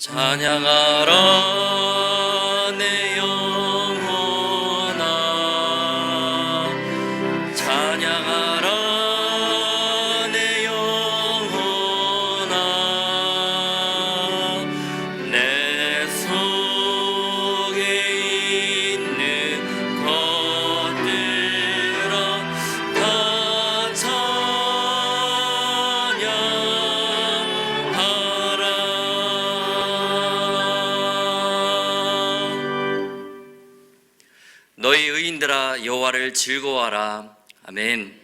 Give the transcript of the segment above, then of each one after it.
찬양하라 내 영혼아, 찬양하라 내 영혼아, 내 속에 있는 것들아 다 너희 의인들아 여호와를 즐거워하라. 아멘.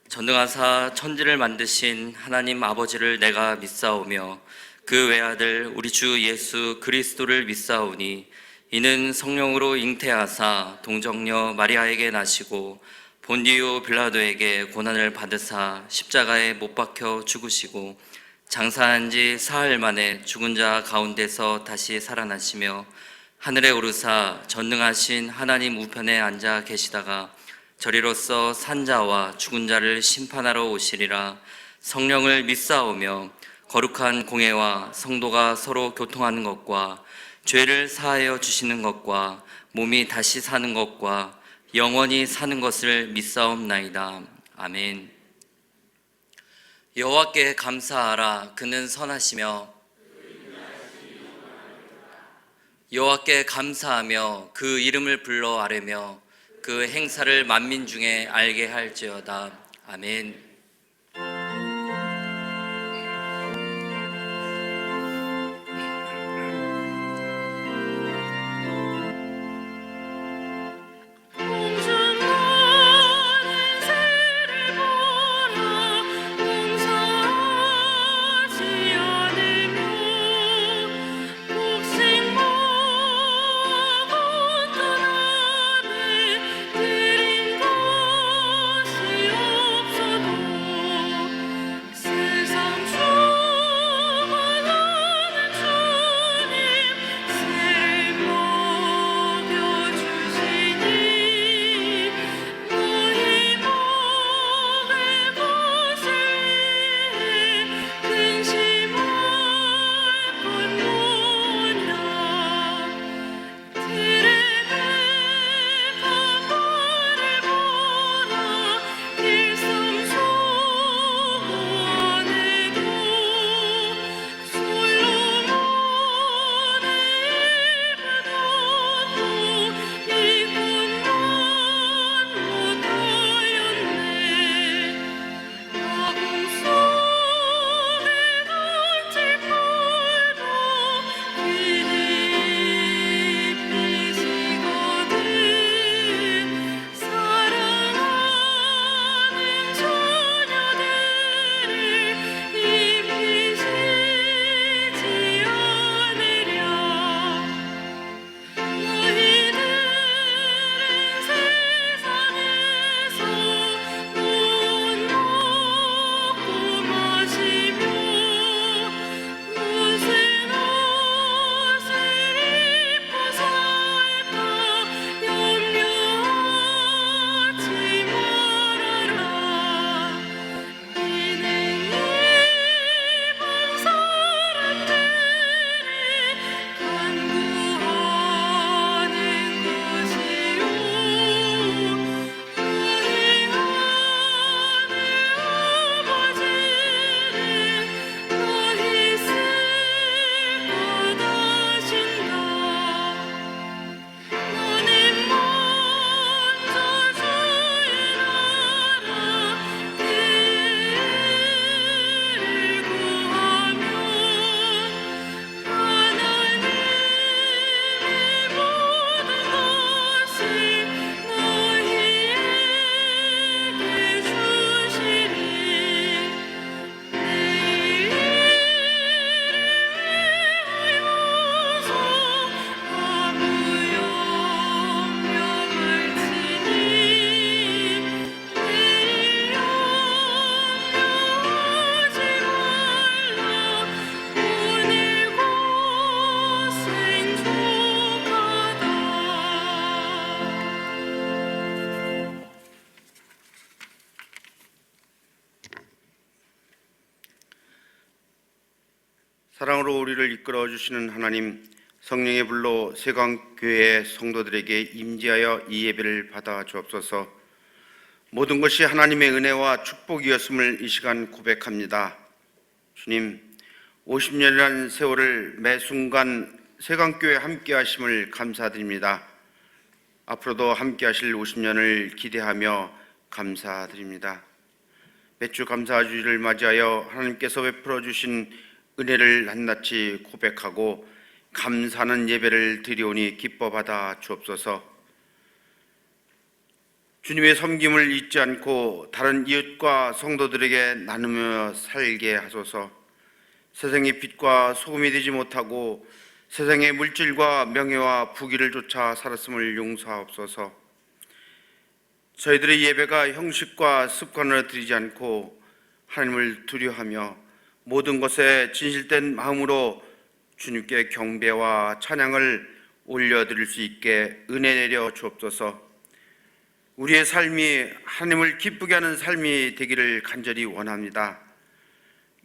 전능하사 천지를 만드신 하나님 아버지를 내가 믿사오며 그 외아들 우리 주 예수 그리스도를 믿사오니 이는 성령으로 잉태하사 동정녀 마리아에게 나시고 본디오 빌라도에게 고난을 받으사 십자가에 못 박혀 죽으시고 장사한 지 사흘 만에 죽은 자 가운데서 다시 살아나시며 하늘에 오르사 전능하신 하나님 우편에 앉아 계시다가 저리로서 산자와 죽은 자를 심판하러 오시리라. 성령을 믿사오며 거룩한 공회와 성도가 서로 교통하는 것과 죄를 사하여 주시는 것과 몸이 다시 사는 것과 영원히 사는 것을 믿사옵나이다. 아멘. 여호와께 감사하라. 그는 선하시며 여호와께 감사하며 그 이름을 불러 아뢰며 그 행사를 만민 중에 알게 할지어다. 아멘. 사랑으로 우리를 이끌어 주시는 하나님, 성령의 불로 세강교회 성도들에게 임재하여 이 예배를 받아 주옵소서. 모든 것이 하나님의 은혜와 축복이었음을 이 시간 고백합니다. 주님, 50년이라는 세월을 매 순간 세강교회 함께 하심을 감사드립니다. 앞으로도 함께 하실 50년을 기대하며 감사드립니다. 매주 감사주일을 맞이하여 하나님께서 베풀어 주신 은혜를 낱낱이 고백하고 감사하는 예배를 드리오니 기뻐 받아 주옵소서. 주님의 섬김을 잊지 않고 다른 이웃과 성도들에게 나누며 살게 하소서. 세상의 빛과 소금이 되지 못하고 세상의 물질과 명예와 부귀를 쫓아 살았음을 용서하옵소서. 저희들의 예배가 형식과 습관으로 드리지 않고 하나님을 두려워하며 모든 것에 진실된 마음으로 주님께 경배와 찬양을 올려드릴 수 있게 은혜 내려 주옵소서. 우리의 삶이 하나님을 기쁘게 하는 삶이 되기를 간절히 원합니다.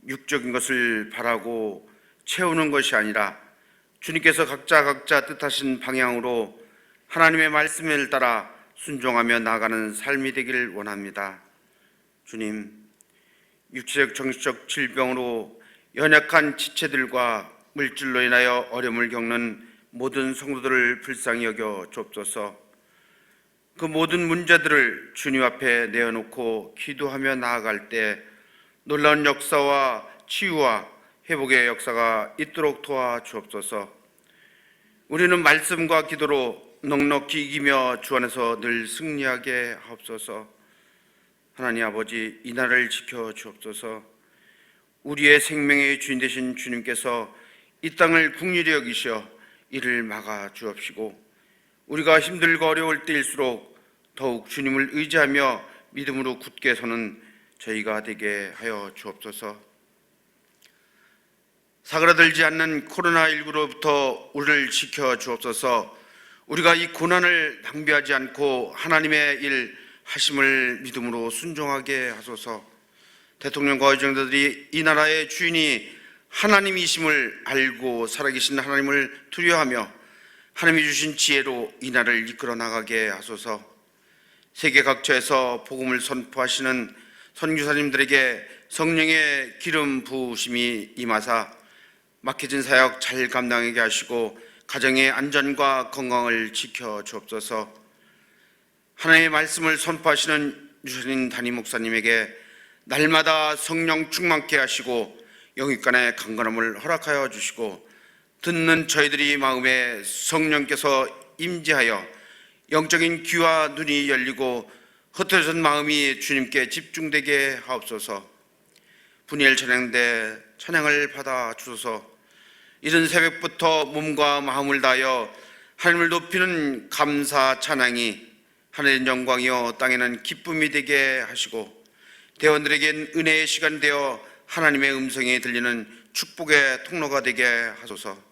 육적인 것을 바라고 채우는 것이 아니라 주님께서 각자 뜻하신 방향으로 하나님의 말씀을 따라 순종하며 나아가는 삶이 되기를 원합니다. 주님, 육체적 정신적 질병으로 연약한 지체들과 물질로 인하여 어려움을 겪는 모든 성도들을 불쌍히 여겨 주옵소서. 그 모든 문제들을 주님 앞에 내어놓고 기도하며 나아갈 때 놀라운 역사와 치유와 회복의 역사가 있도록 도와주옵소서. 우리는 말씀과 기도로 넉넉히 이기며 주 안에서 늘 승리하게 하옵소서. 하나님 아버지, 이 나라를 지켜 주옵소서. 우리의 생명의 주인 되신 주님께서 이 땅을 긍휼히 여기시어 이를 막아 주옵시고 우리가 힘들고 어려울 때일수록 더욱 주님을 의지하며 믿음으로 굳게 서는 저희가 되게 하여 주옵소서. 사그라들지 않는 코로나19로부터 우리를 지켜 주옵소서. 우리가 이 고난을 낭비하지 않고 하나님의 일 하심을 믿음으로 순종하게 하소서. 대통령과 의정들이 이 나라의 주인이 하나님이심을 알고 살아계신 하나님을 두려워하며 하나님이 주신 지혜로 이 나라를 이끌어 나가게 하소서. 세계 각처에서 복음을 선포하시는 선교사님들에게 성령의 기름 부으심이 임하사 막혀진 사역 잘 감당하게 하시고 가정의 안전과 건강을 지켜 주옵소서. 하나님의 말씀을 선포하시는 유선인 담임 목사님에게 날마다 성령 충만케 하시고 영육간의 강건함을 허락하여 주시고 듣는 저희들이 마음에 성령께서 임재하여 영적인 귀와 눈이 열리고 흩어진 마음이 주님께 집중되게 하옵소서. 분이엘 찬양대 찬양을 받아 주소서. 이른 새벽부터 몸과 마음을 다하여 하나님을 높이는 감사 찬양이 하늘의 영광이요 땅에는 기쁨이 되게 하시고 대원들에겐 은혜의 시간 되어 하나님의 음성이 들리는 축복의 통로가 되게 하소서.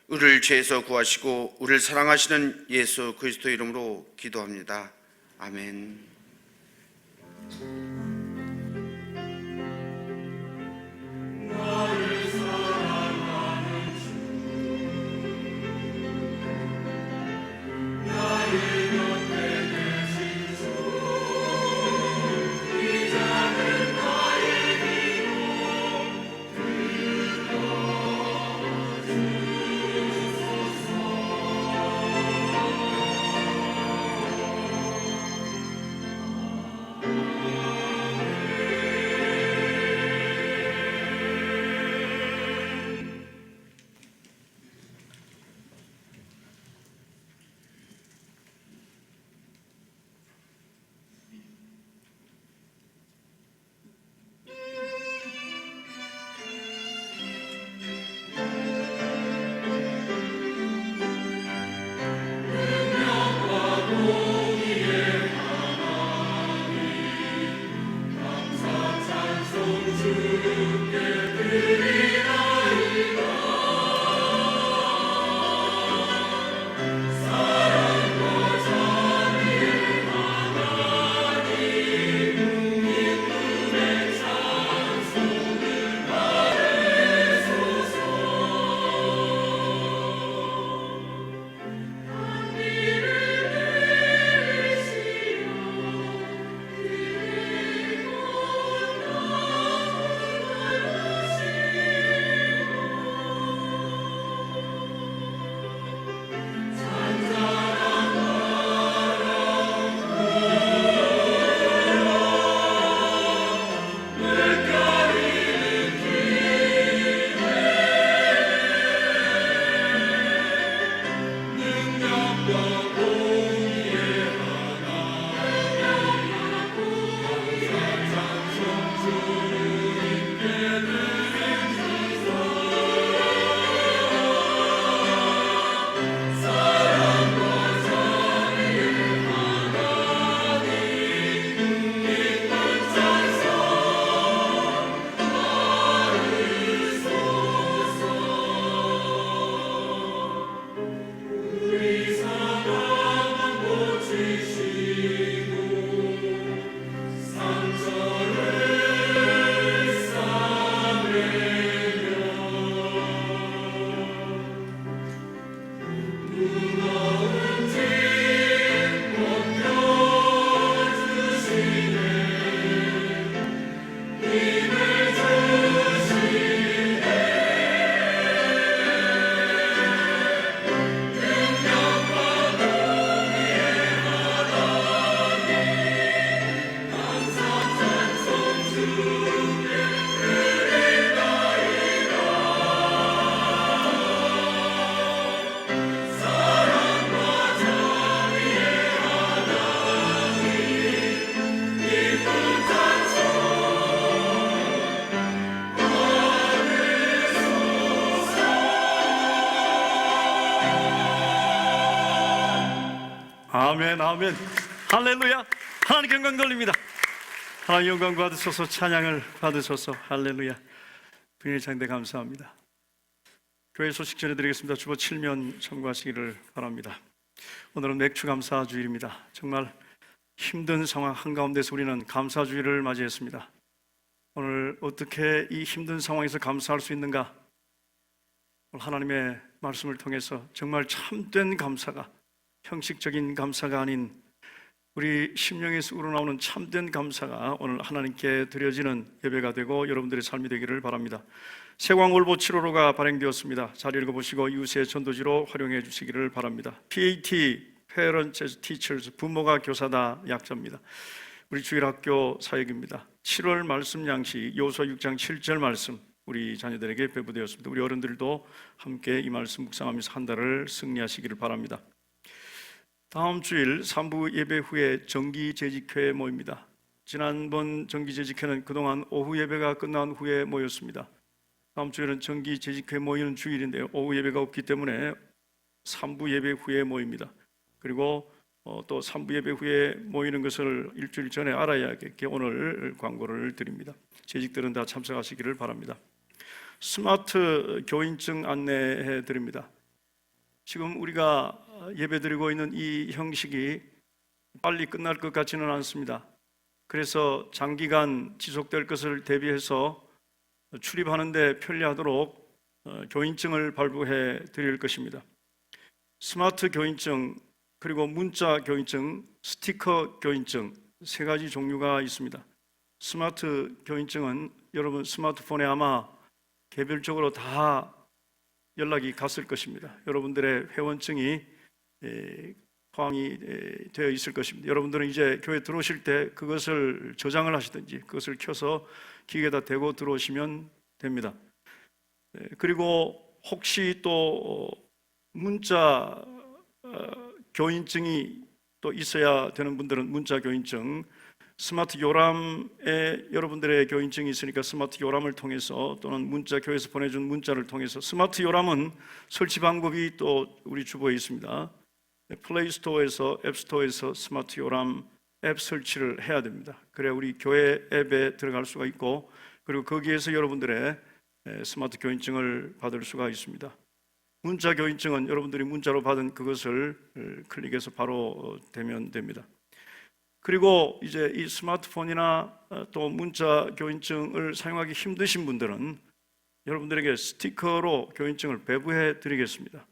우리를 죄에서 구하시고 우리를 사랑하시는 예수 그리스도 이름으로 기도합니다. 아멘. 아멘, 아멘. 할렐루야. 하나님 영광 돌립니다. 하나님 영광 받으소서, 찬양을 받으소서. 할렐루야. 부인의 장대 감사합니다. 교회 소식 전해드리겠습니다. 주보 7면 청구하시기를 바랍니다. 오늘은 맥주 감사 주일입니다. 정말 힘든 상황 한가운데서 우리는 감사 주일을 맞이했습니다. 오늘 어떻게 이 힘든 상황에서 감사할 수 있는가? 오늘 하나님의 말씀을 통해서 정말 참된 감사가, 형식적인 감사가 아닌 우리 심령에서 우러나오는 참된 감사가 오늘 하나님께 드려지는 예배가 되고 여러분들의 삶이 되기를 바랍니다. 세광올보 7호로가 발행되었습니다. 잘 읽어보시고 이웃의 전도지로 활용해 주시기를 바랍니다. PAT, Parents as Teachers, 부모가 교사다 약자입니다. 우리 주일학교 사역입니다. 7월 말씀 양식 요소 6장 7절 말씀 우리 자녀들에게 배부되었습니다. 우리 어른들도 함께 이 말씀 묵상하면서 한 달을 승리하시기를 바랍니다. 다음 주일 3부 예배 후에 정기재직회 모입니다. 지난번 정기재직회는 그동안 오후 예배가 끝난 후에 모였습니다. 다음 주일은 정기재직회 모이는 주일인데요, 오후 예배가 없기 때문에 3부 예배 후에 모입니다. 그리고 또 3부 예배 후에 모이는 것을 일주일 전에 알아야겠기에 오늘 광고를 드립니다. 재직들은 다 참석하시기를 바랍니다. 스마트 교인증 안내해 드립니다. 지금 우리가 예배드리고 있는 이 형식이 빨리 끝날 것 같지는 않습니다. 그래서 장기간 지속될 것을 대비해서 출입하는 데 편리하도록 교인증을 발부해 드릴 것입니다. 스마트 교인증, 그리고 문자 교인증, 스티커 교인증 세 가지 종류가 있습니다. 스마트 교인증은 여러분 스마트폰에 아마 개별적으로 다 연락이 갔을 것입니다. 여러분들의 회원증이 포함이 되어 있을 것입니다. 여러분들은 이제 교회 들어오실 때 그것을 저장을 하시든지 그것을 켜서 기계에다 대고 들어오시면 됩니다. 그리고 혹시 또 문자 교인증이 또 있어야 되는 분들은 문자 교인증, 스마트 요람에 여러분들의 교인증이 있으니까 스마트 요람을 통해서 또는 문자 교회에서 보내준 문자를 통해서, 스마트 요람은 설치 방법이 또 우리 주보에 있습니다. 플레이스토어에서 앱스토어에서 스마트 요람 앱 설치를 해야 됩니다. 그래야 우리 교회 앱에 들어갈 수가 있고, 그리고 거기에서 여러분들의 스마트 교인증을 받을 수가 있습니다. 문자 교인증은 여러분들이 문자로 받은 그것을 클릭해서 바로 되면 됩니다. 그리고 이제 이 스마트폰이나 또 문자 교인증을 사용하기 힘드신 분들은 여러분들에게 스티커로 교인증을 배부해 드리겠습니다.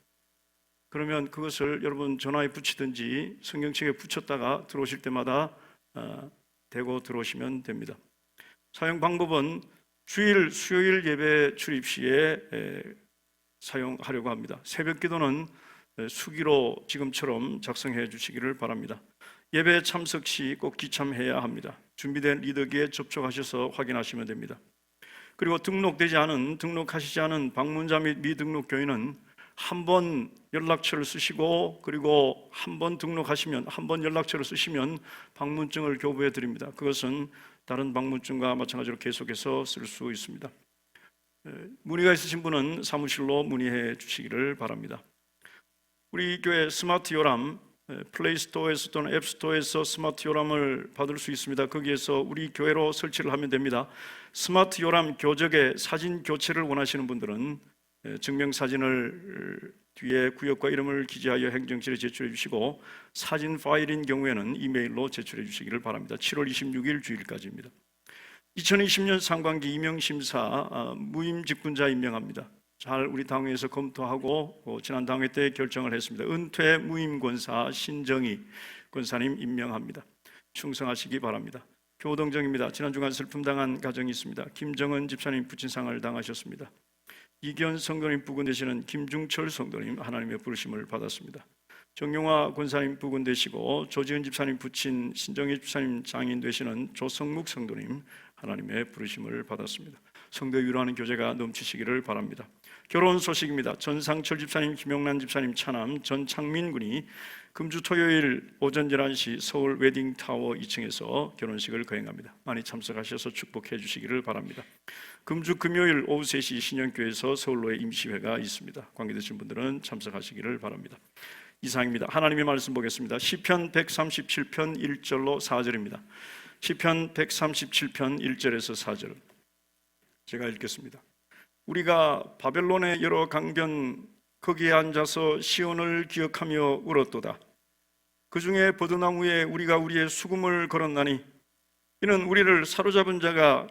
그러면 그것을 여러분 전화에 붙이든지 성경책에 붙였다가 들어오실 때마다 대고 들어오시면 됩니다. 사용 방법은 주일 수요일 예배 출입 시에 사용하려고 합니다. 새벽 기도는 수기로 지금처럼 작성해 주시기를 바랍니다. 예배 참석 시 꼭 기참해야 합니다. 준비된 리더기에 접촉하셔서 확인하시면 됩니다. 그리고 등록하시지 않은 방문자 및 미등록 교인은 한 번 연락처를 쓰시고, 그리고 한 번 등록하시면, 한 번 연락처를 쓰시면 방문증을 교부해 드립니다. 그것은 다른 방문증과 마찬가지로 계속해서 쓸 수 있습니다. 문의가 있으신 분은 사무실로 문의해 주시기를 바랍니다. 우리 교회 스마트 요람, 플레이스토어에서 또는 앱스토어에서 스마트 요람을 받을 수 있습니다. 거기에서 우리 교회로 설치를 하면 됩니다. 스마트 요람 교적에 사진 교체를 원하시는 분들은 증명사진을 뒤에 구역과 이름을 기재하여 행정실에 제출해 주시고, 사진 파일인 경우에는 이메일로 제출해 주시기를 바랍니다. 7월 26일 주일까지입니다. 2020년 상반기 임명심사 무임 직분자 임명합니다. 잘 우리 당회에서 검토하고 지난 당회 때 결정을 했습니다. 은퇴 무임 권사 신정희 권사님 임명합니다. 충성하시기 바랍니다. 교동정입니다. 지난 주간 슬픔 당한 가정이 있습니다. 김정은 집사님 부친상을 당하셨습니다. 이견 성도님 부근 되시는 김중철 성도님 하나님의 부르심을 받았습니다. 정용화 권사님 부근 되시고 조지은 집사님 부친 신정희 집사님 장인 되시는 조성묵 성도님 하나님의 부르심을 받았습니다. 성도에 위로하는 교제가 넘치시기를 바랍니다. 결혼 소식입니다. 전상철 집사님, 김용란 집사님 차남, 전창민 군이 금주 토요일 오전 11시 서울 웨딩타워 2층에서 결혼식을 거행합니다. 많이 참석하셔서 축복해 주시기를 바랍니다. 금주 금요일 오후 3시 신영교회에서 서울로의 임시회가 있습니다. 관계되신 분들은 참석하시기를 바랍니다. 이상입니다. 하나님의 말씀 보겠습니다. 시편 137편 1절로 4절입니다. 시편 137편 1절에서 4절 제가 읽겠습니다. 우리가 바벨론의 여러 강변 거기에 앉아서 시온을 기억하며 울었도다. 그 중에 버드나무에 우리가 우리의 수금을 걸었나니 이는 우리를 사로잡은 자가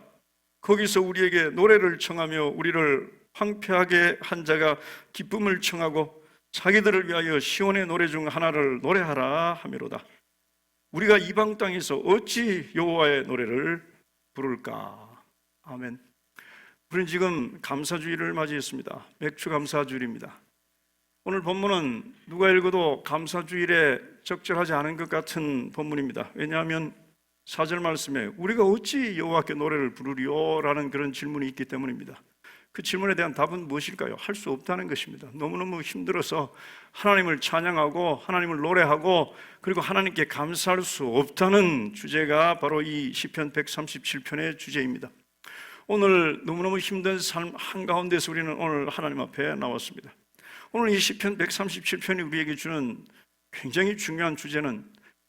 거기서 우리에게 노래를 청하며 우리를 황폐하게 한 자가 기쁨을 청하고 자기들을 위하여 시온의 노래 중 하나를 노래하라 하미로다. 우리가 이방 땅에서 어찌 여호와의 노래를 부를까? 아멘. 우리는 지금 감사주일을 맞이했습니다. 맥주 감사주일입니다. 오늘 본문은 누가 읽어도 감사주일에 적절하지 않은 것 같은 본문입니다. 왜냐하면 4절 말씀에 우리가 어찌 여호와께 노래를 부르리요? 라는 그런 질문이 있기 때문입니다. 그 질문에 대한 답은 무엇일까요? 할 수 없다는 것입니다. 너무너무 힘들어서 하나님을 찬양하고 하나님을 노래하고 그리고 하나님께 감사할 수 없다는 주제가 바로 이 시편 137편의 주제입니다. 오늘 너무너무 힘든 삶 한가운데서 우리는 오늘 하나님 앞에 나왔습니다. 오늘 이 시편 137편이 우리에게 주는 굉장히 중요한 주제는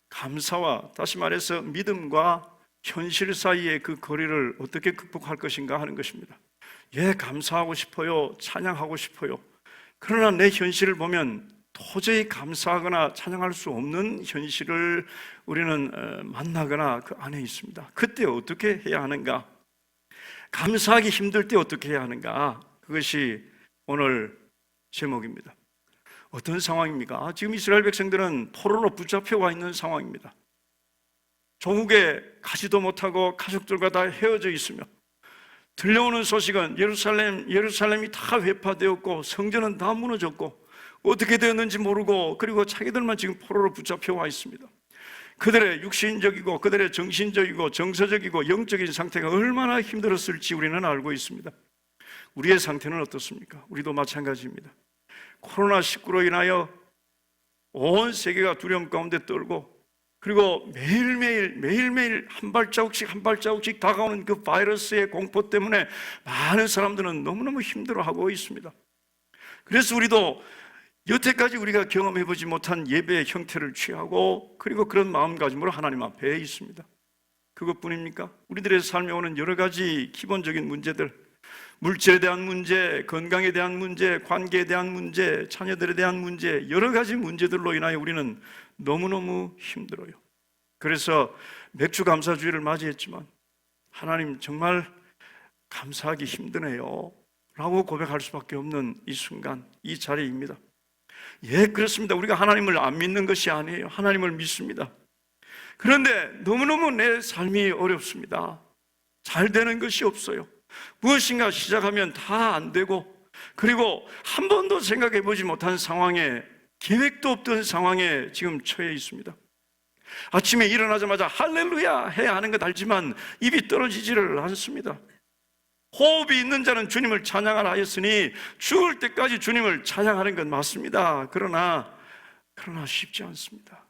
감사와 다시 말해서 믿음과 현실 사이의 그 거리를 어떻게 극복할 것인가 하는 것입니다. 예, 감사하고 싶어요. 찬양하고 싶어요. 그러나 내 현실을 보면 도저히 감사하거나 찬양할 수 없는 현실을 우리는 만나거나 그 안에 있습니다. 그때 어떻게 해야 하는가? 감사하기 힘들 때 어떻게 해야 하는가? 그것이 오늘 제목입니다. 어떤 상황입니까? 지금 이스라엘 백성들은 포로로 붙잡혀와 있는 상황입니다. 조국에 가지도 못하고 가족들과 다 헤어져 있으며 들려오는 소식은 예루살렘이 다 회파되었고 성전은 다 무너졌고 어떻게 되었는지 모르고 그리고 자기들만 지금 포로로 붙잡혀와 있습니다. 그들의 육신적이고 그들의 정신적이고 정서적이고 영적인 상태가 얼마나 힘들었을지 우리는 알고 있습니다. 우리의 상태는 어떻습니까? 우리도 마찬가지입니다. 코로나19로 인하여 온 세계가 두려움 가운데 떨고 그리고 매일매일 한 발자국씩 다가오는 그 바이러스의 공포 때문에 많은 사람들은 너무너무 힘들어하고 있습니다. 그래서 우리도 여태까지 우리가 경험해보지 못한 예배의 형태를 취하고 그리고 그런 마음가짐으로 하나님 앞에 있습니다. 그것뿐입니까? 우리들의 삶에 오는 여러 가지 기본적인 문제들, 물질에 대한 문제, 건강에 대한 문제, 관계에 대한 문제, 자녀들에 대한 문제, 여러 가지 문제들로 인하여 우리는 너무너무 힘들어요. 그래서 맥주 감사주일을 맞이했지만 하나님 정말 감사하기 힘드네요 라고 고백할 수밖에 없는 이 순간, 이 자리입니다. 예, 그렇습니다. 우리가 하나님을 안 믿는 것이 아니에요. 하나님을 믿습니다. 그런데 너무너무 내 삶이 어렵습니다. 잘 되는 것이 없어요. 무엇인가 시작하면 다 안 되고 그리고 한 번도 생각해 보지 못한 상황에 계획도 없던 상황에 지금 처해 있습니다. 아침에 일어나자마자 할렐루야 해야 하는 것 알지만 입이 떨어지지를 않습니다. 호흡이 있는 자는 주님을 찬양하라 하였으니 죽을 때까지 주님을 찬양하는 건 맞습니다. 그러나 쉽지 않습니다.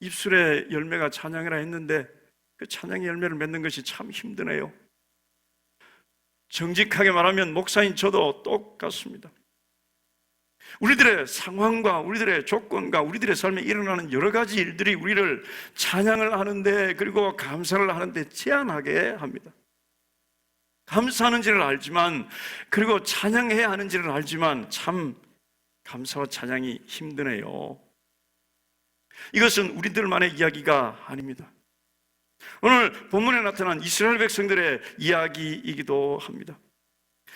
입술에 열매가 찬양이라 했는데 그 찬양의 열매를 맺는 것이 참 힘드네요. 정직하게 말하면 목사인 저도 똑같습니다. 우리들의 상황과 우리들의 조건과 우리들의 삶에 일어나는 여러 가지 일들이 우리를 찬양을 하는데 그리고 감사를 하는데 제한하게 합니다. 감사하는지를 알지만 그리고 찬양해야 하는지를 알지만 참 감사와 찬양이 힘드네요. 이것은 우리들만의 이야기가 아닙니다. 오늘 본문에 나타난 이스라엘 백성들의 이야기이기도 합니다.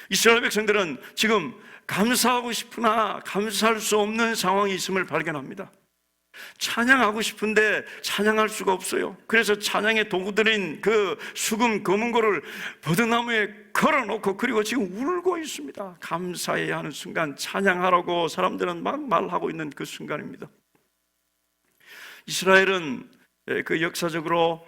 이스라엘 백성들은 지금 감사하고 싶으나 감사할 수 없는 상황이 있음을 발견합니다. 찬양하고 싶은데 찬양할 수가 없어요. 그래서 찬양의 도구들인 그 수금 검은고를 버드나무에 걸어놓고 그리고 지금 울고 있습니다. 감사해야 하는 순간, 찬양하라고 사람들은 막 말하고 있는 그 순간입니다. 이스라엘은 그 역사적으로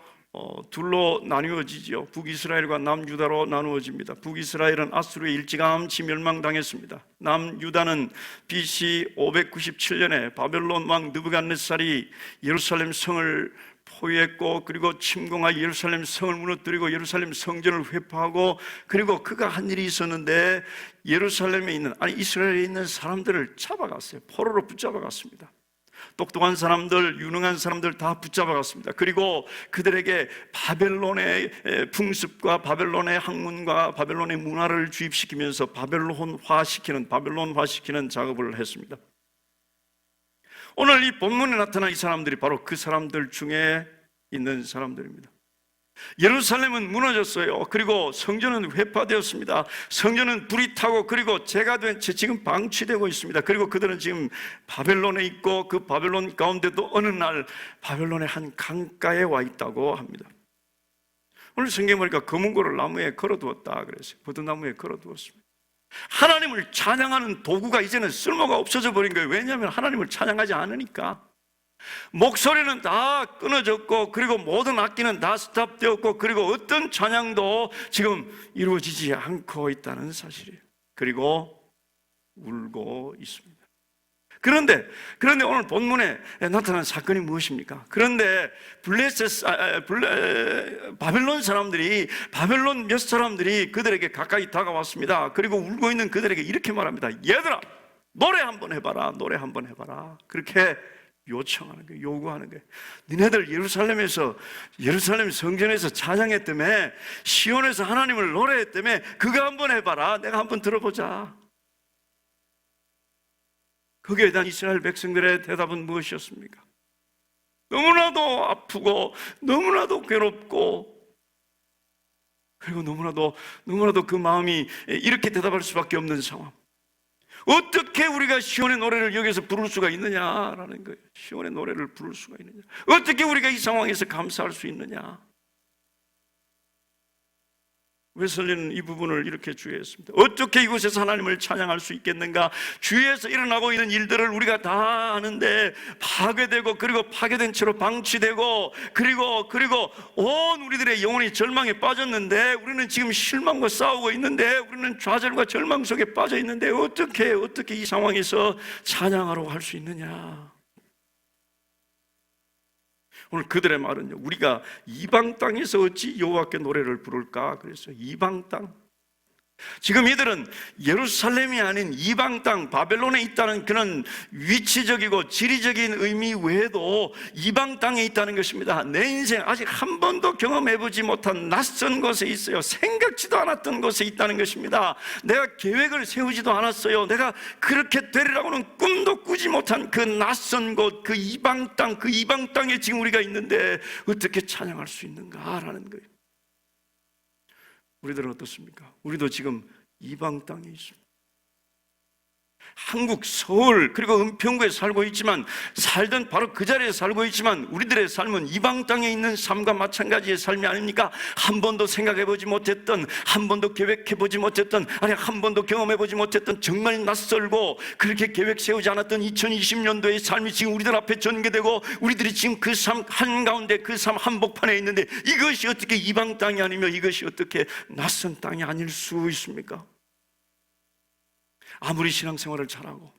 둘로 나누어지죠. 북이스라엘과 남유다로 나누어집니다. 북이스라엘은 아수르의 일찌감치 멸망당했습니다. 남유다는 BC 597년에 바벨론 왕 느부갓네살이 예루살렘 성을 포위했고, 그리고 침공하여 예루살렘 성을 무너뜨리고 예루살렘 성전을 회포하고, 그리고 그가 한 일이 있었는데 예루살렘에 있는, 아니 이스라엘에 있는 사람들을 잡아갔어요. 포로로 붙잡아갔습니다. 똑똑한 사람들, 유능한 사람들 다 붙잡아갔습니다. 그리고 그들에게 바벨론의 풍습과 바벨론의 학문과 바벨론의 문화를 주입시키면서 바벨론화시키는 작업을 했습니다. 오늘 이 본문에 나타난 이 사람들이 바로 그 사람들 중에 있는 사람들입니다. 예루살렘은 무너졌어요. 그리고 성전은 회파되었습니다. 성전은 불이 타고, 그리고 재가 된 채 지금 방치되고 있습니다. 그리고 그들은 지금 바벨론에 있고, 그 바벨론 가운데도 어느 날 바벨론의 한 강가에 와 있다고 합니다. 오늘 성경에 보니까 검은고를 나무에 걸어두었다 그랬어요. 버드나무에 걸어두었습니다. 하나님을 찬양하는 도구가 이제는 쓸모가 없어져 버린 거예요. 왜냐하면 하나님을 찬양하지 않으니까. 목소리는 다 끊어졌고, 그리고 모든 악기는 다 스탑되었고, 그리고 어떤 찬양도 지금 이루어지지 않고 있다는 사실이에요. 그리고 울고 있습니다. 그런데 오늘 본문에 나타난 사건이 무엇입니까? 그런데 바벨론 사람들이, 바벨론 몇 사람들이 그들에게 가까이 다가왔습니다. 그리고 울고 있는 그들에게 이렇게 말합니다. 얘들아, 노래 한번 해봐라. 노래 한번 해봐라. 그렇게 요청하는 거예요. 요구하는 거예요. 니네들 예루살렘 성전에서 찬양했다며, 시온에서 하나님을 노래했다며, 그거 한번 해봐라. 내가 한번 들어보자. 거기에 대한 이스라엘 백성들의 대답은 무엇이었습니까? 너무나도 아프고 너무나도 괴롭고, 그리고 너무나도 그 마음이 이렇게 대답할 수밖에 없는 상황. 어떻게 우리가 시온의 노래를 여기서 부를 수가 있느냐라는 거예요. 시온의 노래를 부를 수가 있느냐, 어떻게 우리가 이 상황에서 감사할 수 있느냐. 웨슬리는 이 부분을 이렇게 주의했습니다. 어떻게 이곳에서 하나님을 찬양할 수 있겠는가? 주위에서 일어나고 있는 일들을 우리가 다 아는데 파괴되고, 그리고 파괴된 채로 방치되고, 그리고 온 우리들의 영혼이 절망에 빠졌는데, 우리는 지금 실망과 싸우고 있는데, 우리는 좌절과 절망 속에 빠져 있는데, 어떻게 이 상황에서 찬양하라고 할 수 있느냐? 오늘 그들의 말은요, 우리가 이방 땅에서 어찌 여호와께 노래를 부를까 그랬어요. 이방 땅. 지금 이들은 예루살렘이 아닌 이방 땅, 바벨론에 있다는 그런 위치적이고 지리적인 의미 외에도 이방 땅에 있다는 것입니다. 내 인생 아직 한 번도 경험해보지 못한 낯선 곳에 있어요. 생각지도 않았던 곳에 있다는 것입니다. 내가 계획을 세우지도 않았어요. 내가 그렇게 되리라고는 꿈도 꾸지 못한 그 낯선 곳, 그 이방 땅에 지금 우리가 있는데 어떻게 찬양할 수 있는가라는 거예요. 우리들은 어떻습니까? 우리도 지금 이방 땅에 있습니다. 한국 서울 그리고 은평구에 살고 있지만, 살던 바로 그 자리에 살고 있지만, 우리들의 삶은 이방 땅에 있는 삶과 마찬가지의 삶이 아닙니까? 한 번도 생각해보지 못했던, 한 번도 계획해보지 못했던, 아니 한 번도 경험해보지 못했던, 정말 낯설고 그렇게 계획 세우지 않았던 2020년도의 삶이 지금 우리들 앞에 전개되고, 우리들이 지금 그 삶 한가운데, 그 삶 한복판에 있는데, 이것이 어떻게 이방 땅이 아니며 이것이 어떻게 낯선 땅이 아닐 수 있습니까? 아무리 신앙생활을 잘하고,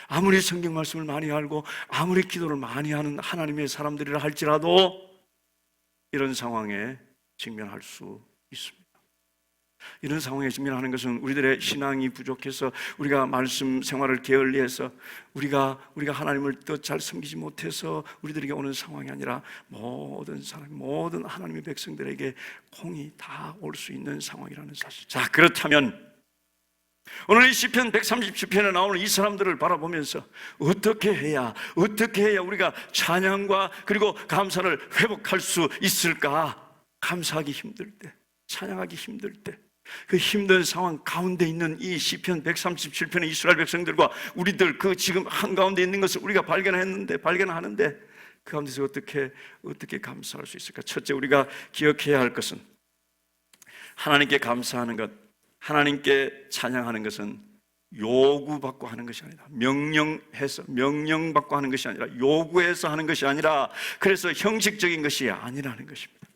아무리 성경 말씀을 많이 알고, 아무리 기도를 많이 하는 하나님의 사람들이라 할지라도 이런 상황에 직면할 수 있습니다. 이런 상황에 직면하는 것은 우리들의 신앙이 부족해서, 우리가 말씀 생활을 게을리해서, 우리가 하나님을 더 잘 섬기지 못해서 우리들에게 오는 상황이 아니라, 모든 사람, 모든 하나님의 백성들에게 공이 다 올 수 있는 상황이라는 사실. 자, 그렇다면 오늘 이 시편 137편에 나오는 이 사람들을 바라보면서 어떻게 해야 우리가 찬양과 그리고 감사를 회복할 수 있을까? 감사하기 힘들 때, 찬양하기 힘들 때, 그 힘든 상황 가운데 있는 이 시편 137편의 이스라엘 백성들과 우리들, 그 지금 한가운데 있는 것을 우리가 발견하는데 그 가운데서 어떻게 감사할 수 있을까? 첫째, 우리가 기억해야 할 것은, 하나님께 감사하는 것, 하나님께 찬양하는 것은 요구받고 하는 것이 아니다. 명령받고 하는 것이 아니라, 요구해서 하는 것이 아니라, 그래서 형식적인 것이 아니라는 것입니다.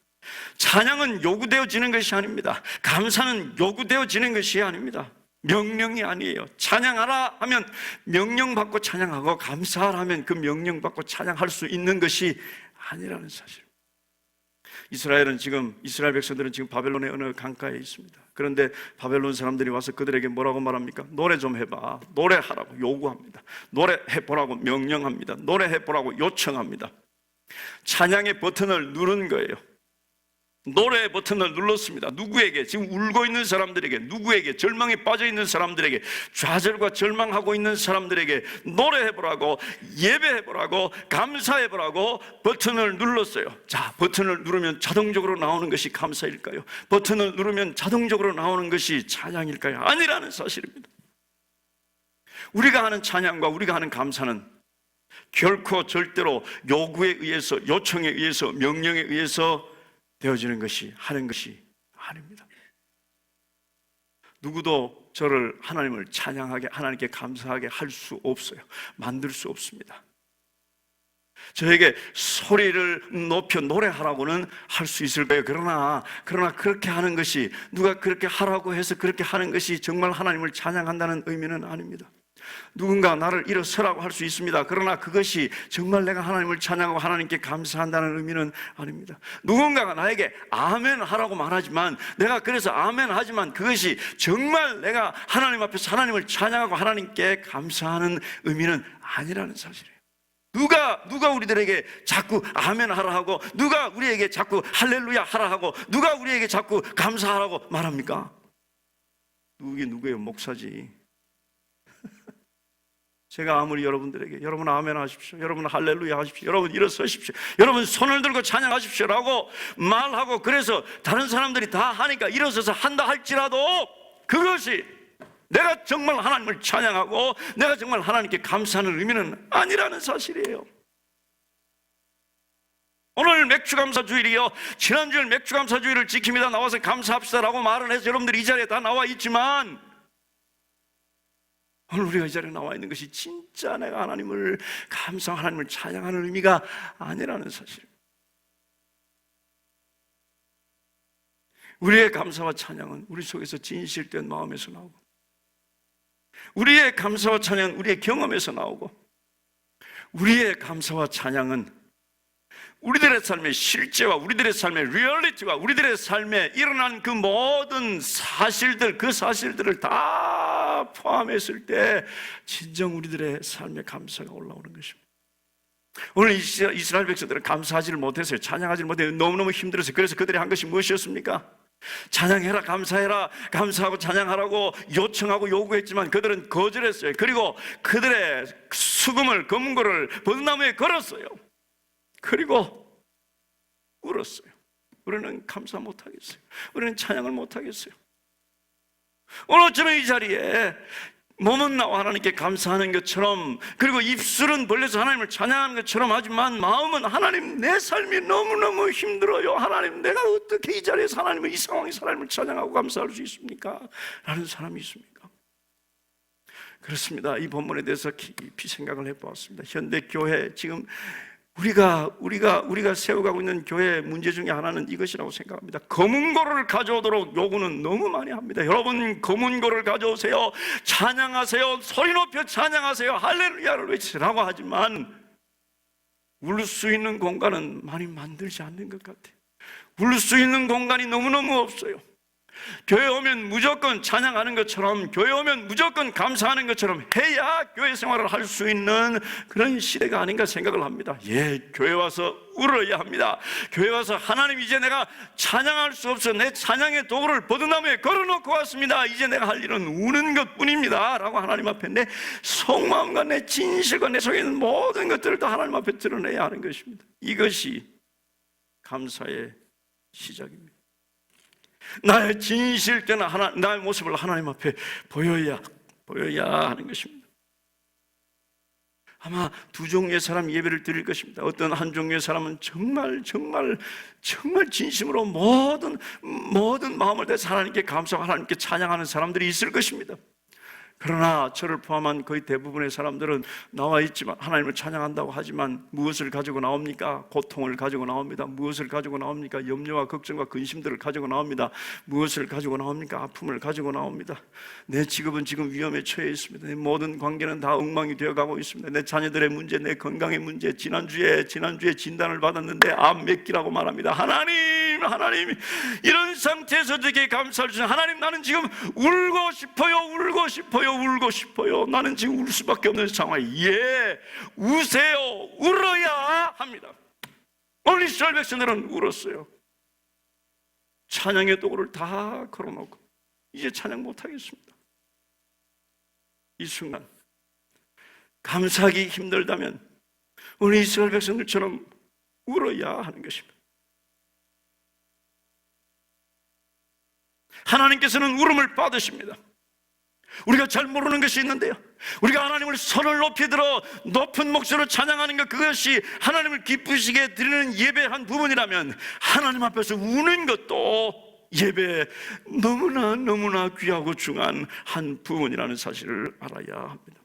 찬양은 요구되어지는 것이 아닙니다. 감사는 요구되어지는 것이 아닙니다. 명령이 아니에요. 찬양하라 하면 명령받고 찬양하고, 감사하라 하면 그 명령받고 찬양할 수 있는 것이 아니라는 사실. 이스라엘 백성들은 지금 바벨론의 어느 강가에 있습니다. 그런데 바벨론 사람들이 와서 그들에게 뭐라고 말합니까? 노래 좀 해봐. 노래하라고 요구합니다. 노래해보라고 명령합니다. 노래해보라고 요청합니다. 찬양의 버튼을 누른 거예요. 노래의 버튼을 눌렀습니다. 누구에게? 지금 울고 있는 사람들에게, 누구에게? 절망에 빠져 있는 사람들에게, 좌절과 절망하고 있는 사람들에게 노래해보라고, 예배해보라고, 감사해보라고 버튼을 눌렀어요. 자, 버튼을 누르면 자동적으로 나오는 것이 감사일까요? 버튼을 누르면 자동적으로 나오는 것이 찬양일까요? 아니라는 사실입니다. 우리가 하는 찬양과 우리가 하는 감사는 결코 절대로 요구에 의해서, 요청에 의해서, 명령에 의해서 되어지는 것이, 하는 것이 아닙니다. 누구도 저를, 하나님을 찬양하게, 하나님께 감사하게 할 수 없어요. 만들 수 없습니다. 저에게 소리를 높여 노래하라고는 할 수 있을 거예요. 그러나 그렇게 하는 것이, 누가 그렇게 하라고 해서 그렇게 하는 것이 정말 하나님을 찬양한다는 의미는 아닙니다. 누군가 나를 일어서라고 할 수 있습니다. 그러나 그것이 정말 내가 하나님을 찬양하고 하나님께 감사한다는 의미는 아닙니다. 누군가가 나에게 아멘 하라고 말하지만, 내가 그래서 아멘 하지만 그것이 정말 내가 하나님 앞에서 하나님을 찬양하고 하나님께 감사하는 의미는 아니라는 사실이에요. 누가 우리들에게 자꾸 아멘 하라 하고, 누가 우리에게 자꾸 할렐루야 하라 하고, 누가 우리에게 자꾸 감사하라고 말합니까? 누구예요? 목사지. 제가 아무리 여러분들에게 여러분 아멘 하십시오, 여러분 할렐루야 하십시오, 여러분 일어서십시오, 여러분 손을 들고 찬양하십시오 라고 말하고, 그래서 다른 사람들이 다 하니까 일어서서 한다 할지라도 그것이 내가 정말 하나님을 찬양하고 내가 정말 하나님께 감사하는 의미는 아니라는 사실이에요. 오늘 맥주감사주일이요, 지난주일 맥주감사주일을 지킵니다, 나와서 감사합시다라고 말을 해서 여러분들이 이 자리에 다 나와 있지만, 오늘 우리가 이 자리에 나와 있는 것이 진짜 내가 하나님을 감사하고 하나님을 찬양하는 의미가 아니라는 사실. 우리의 감사와 찬양은 우리 속에서 진실된 마음에서 나오고, 우리의 감사와 찬양은 우리의 경험에서 나오고, 우리의 감사와 찬양은 우리들의 삶의 실제와 우리들의 삶의 리얼리티와 우리들의 삶에 일어난 그 모든 사실들, 그 사실들을 다 포함했을 때 진정 우리들의 삶의 감사가 올라오는 것입니다. 오늘 이스라엘 백성들은 감사하지를 못했어요. 찬양하지를 못해요. 너무너무 힘들었어요. 그래서 그들이 한 것이 무엇이었습니까? 찬양해라, 감사해라, 감사하고 찬양하라고 요청하고 요구했지만 그들은 거절했어요. 그리고 그들의 수금을, 검은고를 버드나무에 걸었어요. 그리고 울었어요. 우리는 감사 못하겠어요. 우리는 찬양을 못하겠어요. 오늘 저는 이 자리에 몸은 나와 하나님께 감사하는 것처럼, 그리고 입술은 벌려서 하나님을 찬양하는 것처럼 하지만 마음은 하나님, 내 삶이 너무너무 힘들어요. 하나님, 내가 어떻게 이 자리에서 하나님을, 이 상황에서 하나님을 찬양하고 감사할 수 있습니까? 라는 사람이 있습니까? 그렇습니다. 이 본문에 대해서 깊이 생각을 해보았습니다. 현대 교회, 지금 우리가 세워가고 있는 교회의 문제 중에 하나는 이것이라고 생각합니다. 검은고를 가져오도록 요구는 너무 많이 합니다. 여러분, 검은고를 가져오세요, 찬양하세요, 소리 높여 찬양하세요, 할렐루야를 외치라고 하지만 울 수 있는 공간은 많이 만들지 않는 것 같아요. 울 수 있는 공간이 너무너무 없어요. 교회 오면 무조건 찬양하는 것처럼, 교회 오면 무조건 감사하는 것처럼 해야 교회 생활을 할 수 있는 그런 시대가 아닌가 생각을 합니다. 교회 와서 울어야 합니다. 교회 와서 하나님, 이제 내가 찬양할 수 없어, 내 찬양의 도구를 버드나무에 걸어놓고 왔습니다. 이제 내가 할 일은 우는 것뿐입니다 라고 하나님 앞에 내 속마음과 내 진실과 내 속에 있는 모든 것들을 다 하나님 앞에 드러내야 하는 것입니다. 이것이 감사의 시작입니다. 나의 진실된 나의 모습을 하나님 앞에 보여야 하는 것입니다. 아마 두 종류의 사람 예배를 드릴 것입니다. 어떤 한 종류의 사람은 정말 진심으로 모든 마음을 다해서 하나님께 감사하고 하나님께 찬양하는 사람들이 있을 것입니다. 그러나 저를 포함한 거의 대부분의 사람들은 나와 있지만 하나님을 찬양한다고 하지만 무엇을 가지고 나옵니까? 고통을 가지고 나옵니다. 무엇을 가지고 나옵니까? 염려와 걱정과 근심들을 가지고 나옵니다. 무엇을 가지고 나옵니까? 아픔을 가지고 나옵니다. 내 직업은 지금 위험에 처해 있습니다. 내 모든 관계는 다 엉망이 되어가고 있습니다. 내 자녀들의 문제, 내 건강의 문제, 지난주에 진단을 받았는데 암 몇 기라고 말합니다. 하나님 이런 상태에서 되게 감사를 주신 하나님, 나는 지금 울고 싶어요. 나는 지금 울 수밖에 없는 상황이. 우세요. 울어야 합니다. 오늘 이스라엘 백성들은 울었어요. 찬양의 도구를 다 걸어놓고 이제 찬양 못하겠습니다. 이 순간 감사하기 힘들다면 오늘 이스라엘 백성들처럼 울어야 하는 것입니다. 하나님께서는 울음을 받으십니다. 우리가 잘 모르는 것이 있는데요, 우리가 하나님을 선을 높이 들어 높은 목소리로 찬양하는 것, 그것이 하나님을 기쁘시게 드리는 예배의 한 부분이라면 하나님 앞에서 우는 것도 예배의 너무나 귀하고 중요한 한 부분이라는 사실을 알아야 합니다.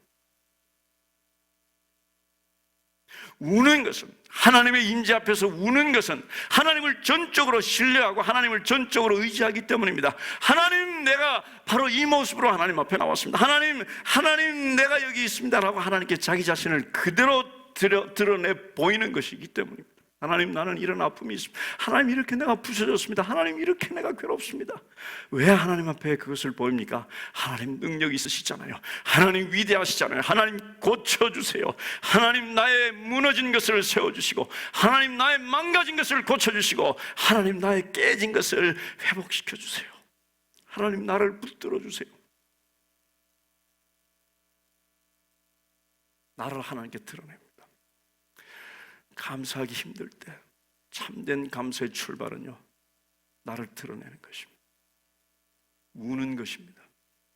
우는 것은, 하나님의 임재 앞에서 우는 것은 하나님을 전적으로 신뢰하고 하나님을 전적으로 의지하기 때문입니다. 하나님, 내가 바로 이 모습으로 하나님 앞에 나왔습니다. 하나님 내가 여기 있습니다라고 하나님께 자기 자신을 그대로 드러내 보이는 것이기 때문입니다. 하나님, 나는 이런 아픔이 있습니다. 하나님, 이렇게 내가 부서졌습니다. 하나님, 이렇게 내가 괴롭습니다. 왜 하나님 앞에 그것을 보입니까? 하나님 능력이 있으시잖아요. 하나님 위대하시잖아요. 하나님 고쳐주세요. 하나님 나의 무너진 것을 세워주시고, 하나님 나의 망가진 것을 고쳐주시고, 하나님 나의 깨진 것을 회복시켜주세요. 하나님 나를 붙들어주세요. 나를 하나님께 드러냅니다. 감사하기 힘들 때 참된 감사의 출발은요, 나를 드러내는 것입니다. 우는 것입니다.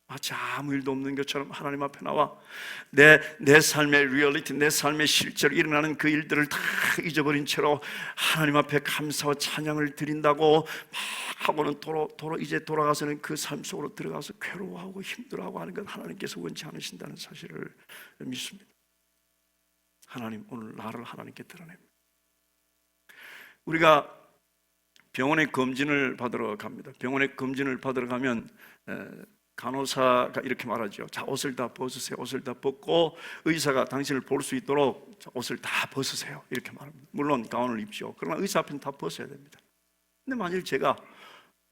마치 아무 일도 없는 것처럼 하나님 앞에 나와 내 삶의 리얼리티, 내 삶의 실제로 일어나는 그 일들을 다 잊어버린 채로 하나님 앞에 감사와 찬양을 드린다고 막 하고는 이제 돌아가서는 그 삶 속으로 들어가서 괴로워하고 힘들어하고 하는 건 하나님께서 원치 않으신다는 사실을 믿습니다. 하나님, 오늘 나를 하나님께 드러냅니다. 우리가 병원에 검진을 받으러 갑니다. 병원에 검진을 받으러 가면 간호사가 이렇게 말하죠. 자, 옷을 다 벗으세요. 옷을 다 벗고 의사가 당신을 볼 수 있도록 옷을 다 벗으세요. 이렇게 말합니다. 물론 가운을 입죠. 그러나 의사 앞에는 다 벗어야 됩니다. 근데 만일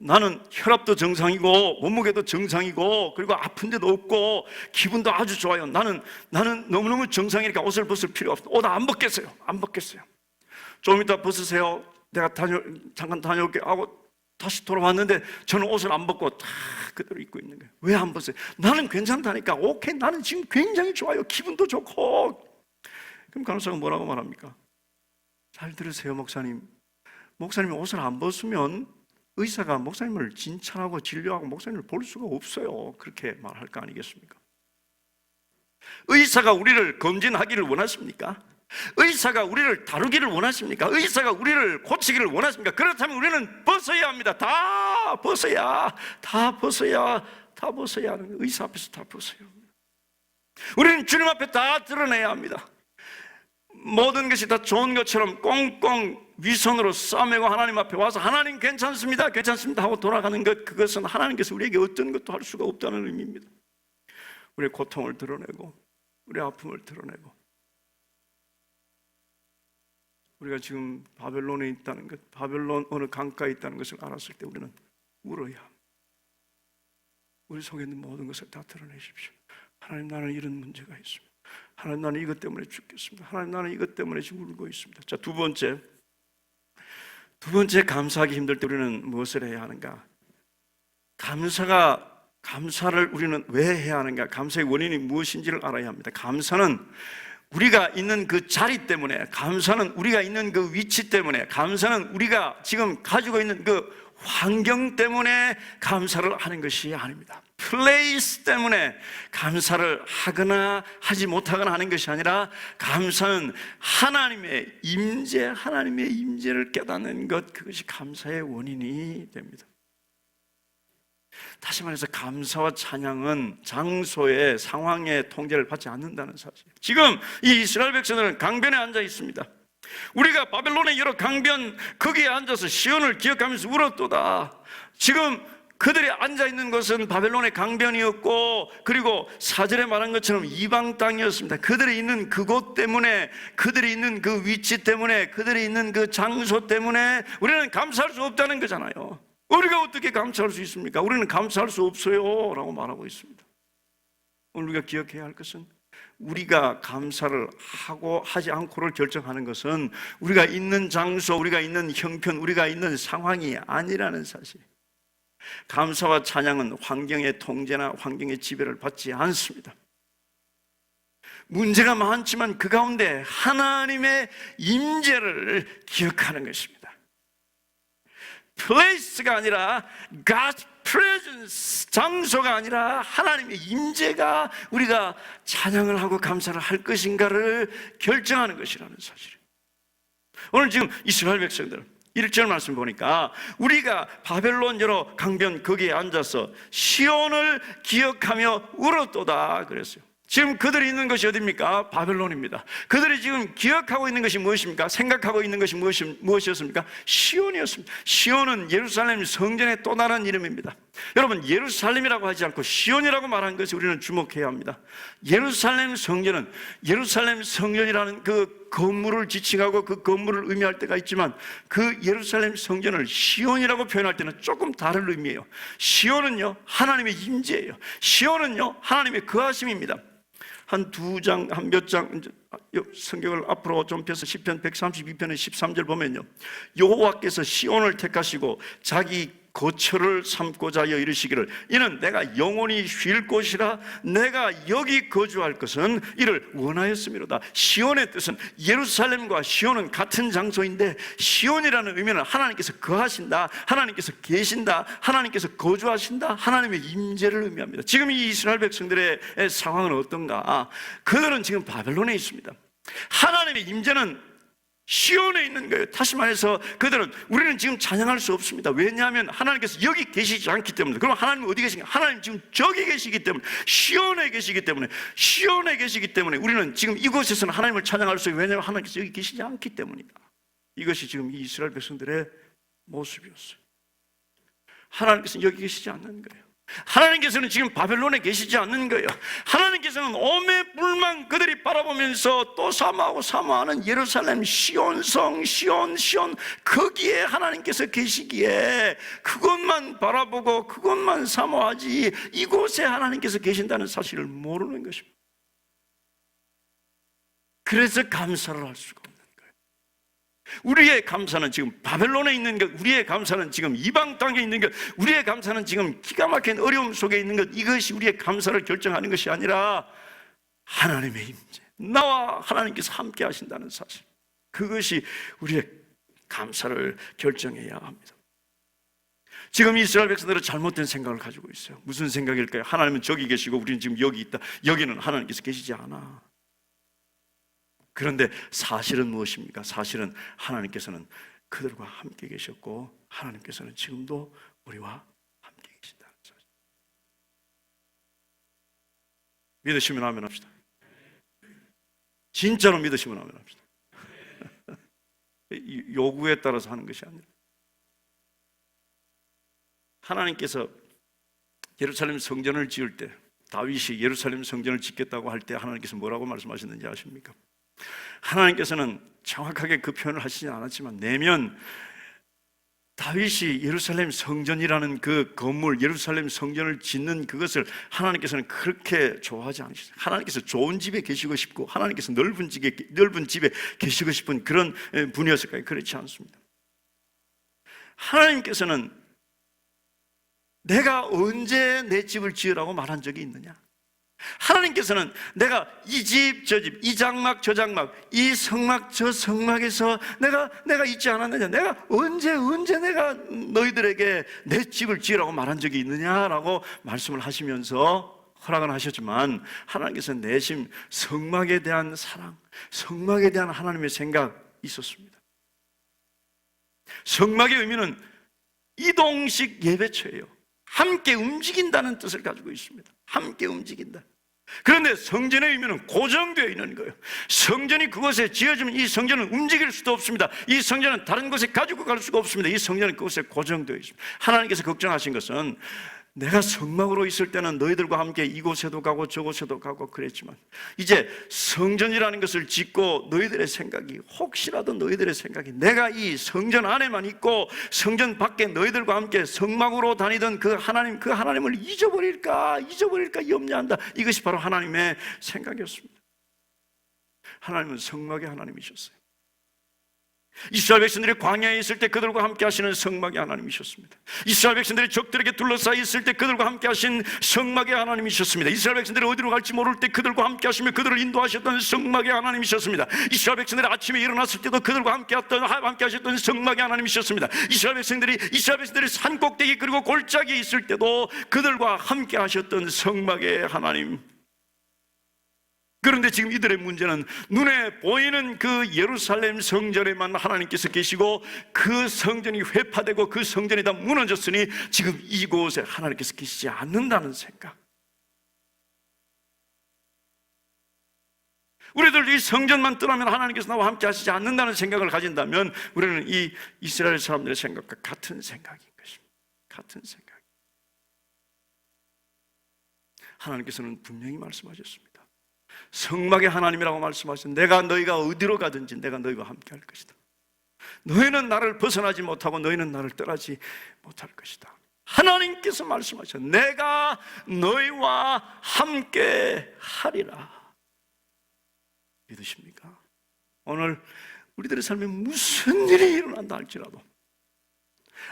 나는 혈압도 정상이고 몸무게도 정상이고 그리고 아픈 데도 없고 기분도 아주 좋아요. 나는 너무너무 정상이니까 옷을 벗을 필요가 없어. 옷 안 벗겠어요. 좀 이따 벗으세요. 내가 잠깐 다녀올게 하고 다시 돌아왔는데 저는 옷을 안 벗고 다 그대로 입고 있는 거예요. 왜 안 벗어요? 나는 괜찮다니까. 오케이, 나는 지금 굉장히 좋아요. 기분도 좋고. 그럼 간호사가 뭐라고 말합니까? 잘 들으세요, 목사님. 목사님이 옷을 안 벗으면 의사가 목사님을 진찰하고 진료하고 목사님을 볼 수가 없어요. 그렇게 말할 거 아니겠습니까? 의사가 우리를 검진하기를 원하십니까? 의사가 우리를 다루기를 원하십니까? 의사가 우리를 고치기를 원하십니까? 그렇다면 우리는 벗어야 합니다. 다 벗어야 하는 거예요. 의사 앞에서 다 벗어야 합니다. 우리는 주님 앞에 다 드러내야 합니다. 모든 것이 다 좋은 것처럼 꽁꽁 위선으로 싸매고 하나님 앞에 와서 하나님 괜찮습니다 하고 돌아가는 것, 그것은 하나님께서 우리에게 어떤 것도 할 수가 없다는 의미입니다. 우리의 고통을 드러내고 우리의 아픔을 드러내고, 우리가 지금 바벨론에 있다는 것, 바벨론 어느 강가에 있다는 것을 알았을 때 우리는 울어야 합니다. 우리 속에 있는 모든 것을 다 드러내십시오. 하나님, 나는 이런 문제가 있습니다. 하나님, 나는 이것 때문에 죽겠습니다. 하나님, 나는 이것 때문에 지금 울고 있습니다. 자, 두 번째 감사하기 힘들 때 우리는 무엇을 해야 하는가? 감사를 우리는 왜 해야 하는가? 감사의 원인이 무엇인지를 알아야 합니다. 감사는 우리가 있는 그 자리 때문에, 감사는 우리가 있는 그 위치 때문에, 감사는 우리가 지금 가지고 있는 그 환경 때문에 감사를 하는 것이 아닙니다. 플레이스 때문에 감사를 하거나 하지 못하거나 하는 것이 아니라, 감사는 하나님의 임재를 깨닫는 것, 그것이 감사의 원인이 됩니다. 다시 말해서 감사와 찬양은 장소의 상황의 통제를 받지 않는다는 사실. 지금 이 이스라엘 백성들은 강변에 앉아 있습니다. 우리가 바벨론의 여러 강변 거기에 앉아서 시온을 기억하면서 울었도다. 지금 그들이 앉아있는 것은 바벨론의 강변이었고, 그리고 사절에 말한 것처럼 이방 땅이었습니다. 그들이 있는 그곳 때문에, 그들이 있는 그 위치 때문에, 그들이 있는 그 장소 때문에 우리는 감사할 수 없다는 거잖아요. 우리가 어떻게 감사할 수 있습니까? 우리는 감사할 수 없어요 라고 말하고 있습니다. 오늘 우리가 기억해야 할 것은, 우리가 감사를 하고 하지 않고를 결정하는 것은 우리가 있는 장소, 우리가 있는 형편, 우리가 있는 상황이 아니라는 사실. 감사와 찬양은 환경의 통제나 환경의 지배를 받지 않습니다. 문제가 많지만 그 가운데 하나님의 임재를 기억하는 것입니다. place가 아니라 God's presence, 장소가 아니라 하나님의 임재가 우리가 찬양을 하고 감사를 할 것인가를 결정하는 것이라는 사실이에요. 오늘 지금 이스라엘 백성들 1절 말씀 보니까 우리가 바벨론 여러 강변 거기에 앉아서 시온을 기억하며 울었도다 그랬어요. 지금 그들이 있는 것이 어디입니까? 바벨론입니다. 그들이 지금 기억하고 있는 것이 무엇입니까? 생각하고 있는 것이 무엇이었습니까? 시온이었습니다. 시온은 예루살렘 성전의 또 다른 이름입니다. 여러분, 예루살렘이라고 하지 않고 시온이라고 말한 것을 우리는 주목해야 합니다. 예루살렘 성전은 예루살렘 성전이라는 그 건물을 지칭하고 그 건물을 의미할 때가 있지만, 그 예루살렘 성전을 시온이라고 표현할 때는 조금 다른 의미예요. 시온은요, 하나님의 임재예요. 시온은요, 하나님의 거하심입니다. 한 몇 장 성경을 앞으로 좀 펴서 시편 132편의 13절 보면요, 여호와께서 시온을 택하시고 자기 거처를 삼고자 하여 이르시기를, 이는 내가 영원히 쉴 곳이라 내가 여기 거주할 것은 이를 원하였음이로다. 시온의 뜻은, 예루살렘과 시온은 같은 장소인데 시온이라는 의미는 하나님께서 거하신다, 하나님께서 계신다, 하나님께서 거주하신다, 하나님의 임재를 의미합니다. 지금 이 이스라엘 백성들의 상황은 어떤가? 그들은 지금 바벨론에 있습니다. 하나님의 임재는 시온에 있는 거예요. 다시 말해서 그들은, 우리는 지금 찬양할 수 없습니다. 왜냐하면 하나님께서 여기 계시지 않기 때문에. 그럼 하나님 어디 계신가? 하나님 지금 저기 계시기 때문에, 시온에 계시기 때문에, 시온에 계시기 때문에 우리는 지금 이곳에서는 하나님을 찬양할 수 없어요. 왜냐하면 하나님께서 여기 계시지 않기 때문이다. 이것이 지금 이 이스라엘 백성들의 모습이었어요. 하나님께서는 여기 계시지 않는 거예요. 하나님께서는 지금 바벨론에 계시지 않는 거예요. 하나님께서는 오매 불망 그들이 바라보면서 또 사모하는 예루살렘 시온성, 시온 거기에 하나님께서 계시기에 그것만 바라보고 그것만 사모하지, 이곳에 하나님께서 계신다는 사실을 모르는 것입니다. 그래서 감사를 할 수가 없는 거예요. 우리의 감사는 지금 바벨론에 있는 것, 우리의 감사는 지금 이방 땅에 있는 것, 우리의 감사는 지금 기가 막힌 어려움 속에 있는 것, 이것이 우리의 감사를 결정하는 것이 아니라 하나님의 임재, 나와 하나님께서 함께 하신다는 사실, 그것이 우리의 감사를 결정해야 합니다. 지금 이스라엘 백성들은 잘못된 생각을 가지고 있어요. 무슨 생각일까요? 하나님은 저기 계시고 우리는 지금 여기 있다. 여기는 하나님께서 계시지 않아. 그런데 사실은 무엇입니까? 사실은 하나님께서는 그들과 함께 계셨고, 하나님께서는 지금도 우리와 함께 계신다는 사실. 믿으시면 아멘 합시다. 진짜로 믿으시면 아멘 합시다. 요구에 따라서 하는 것이 아니라, 하나님께서 예루살렘 성전을 지을 때, 다윗이 예루살렘 성전을 짓겠다고 할 때 하나님께서 뭐라고 말씀하셨는지 아십니까? 하나님께서는 정확하게 그 표현을 하시지 않았지만, 내면 다윗이 예루살렘 성전이라는 그 건물, 예루살렘 성전을 짓는 그것을 하나님께서는 그렇게 좋아하지 않으셨어요. 하나님께서 좋은 집에 계시고 싶고, 하나님께서 넓은 집에 계시고 싶은 그런 분이었을까요? 그렇지 않습니다. 하나님께서는 내가 언제 내 집을 지으라고 말한 적이 있느냐? 하나님께서는 내가 이 집, 저 집, 이 장막, 저 장막, 이 성막, 저 성막에서 내가 있지 않았느냐? 내가 언제 내가 너희들에게 내 집을 지으라고 말한 적이 있느냐라고 말씀을 하시면서 허락은 하셨지만, 하나님께서는 내심 성막에 대한 사랑, 성막에 대한 하나님의 생각 있었습니다. 성막의 의미는 이동식 예배처예요. 함께 움직인다는 뜻을 가지고 있습니다. 함께 움직인다. 그런데 성전의 의미는 고정되어 있는 거예요. 성전이 그곳에 지어지면 이 성전은 움직일 수도 없습니다. 이 성전은 다른 곳에 가지고 갈 수가 없습니다. 이 성전은 그곳에 고정되어 있습니다. 하나님께서 걱정하신 것은 내가 성막으로 있을 때는 너희들과 함께 이곳에도 가고 저곳에도 가고 그랬지만 이제 성전이라는 것을 짓고 너희들의 생각이, 혹시라도 너희들의 생각이 내가 이 성전 안에만 있고 성전 밖에 너희들과 함께 성막으로 다니던 그 하나님을 잊어버릴까 염려한다. 이것이 바로 하나님의 생각이었습니다. 하나님은 성막의 하나님이셨어요. 이스라엘 백성들이 광야에 있을 때 그들과 함께 하시는 성막의 하나님이셨습니다. 이스라엘 백성들이 적들에게 둘러싸여 있을 때 그들과 함께 하신 성막의 하나님이셨습니다. 이스라엘 백성들이 어디로 갈지 모를 때 그들과 함께 하시며 그들을 인도하셨던 성막의 하나님이셨습니다. 이스라엘 백성들이 아침에 일어났을 때도 그들과 함께 하셨던 성막의 하나님이셨습니다. 이스라엘 백성들이 산 꼭대기 그리고 골짜기에 있을 때도 그들과 함께 하셨던 성막의 하나님. 그런데 지금 이들의 문제는 눈에 보이는 그 예루살렘 성전에만 하나님께서 계시고 그 성전이 회파되고 그 성전이 다 무너졌으니 지금 이곳에 하나님께서 계시지 않는다는 생각. 우리들 이 성전만 떠나면 하나님께서 나와 함께 하시지 않는다는 생각을 가진다면 우리는 이 이스라엘 사람들의 생각과 같은 생각인 것입니다. 같은 생각. 하나님께서는 분명히 말씀하셨습니다. 성막의 하나님이라고 말씀하셨는데 내가 너희가 어디로 가든지 내가 너희와 함께 할 것이다. 너희는 나를 벗어나지 못하고 너희는 나를 떠나지 못할 것이다. 하나님께서 말씀하셨 내가 너희와 함께 하리라. 믿으십니까? 오늘 우리들의 삶에 무슨 일이 일어난다 할지라도,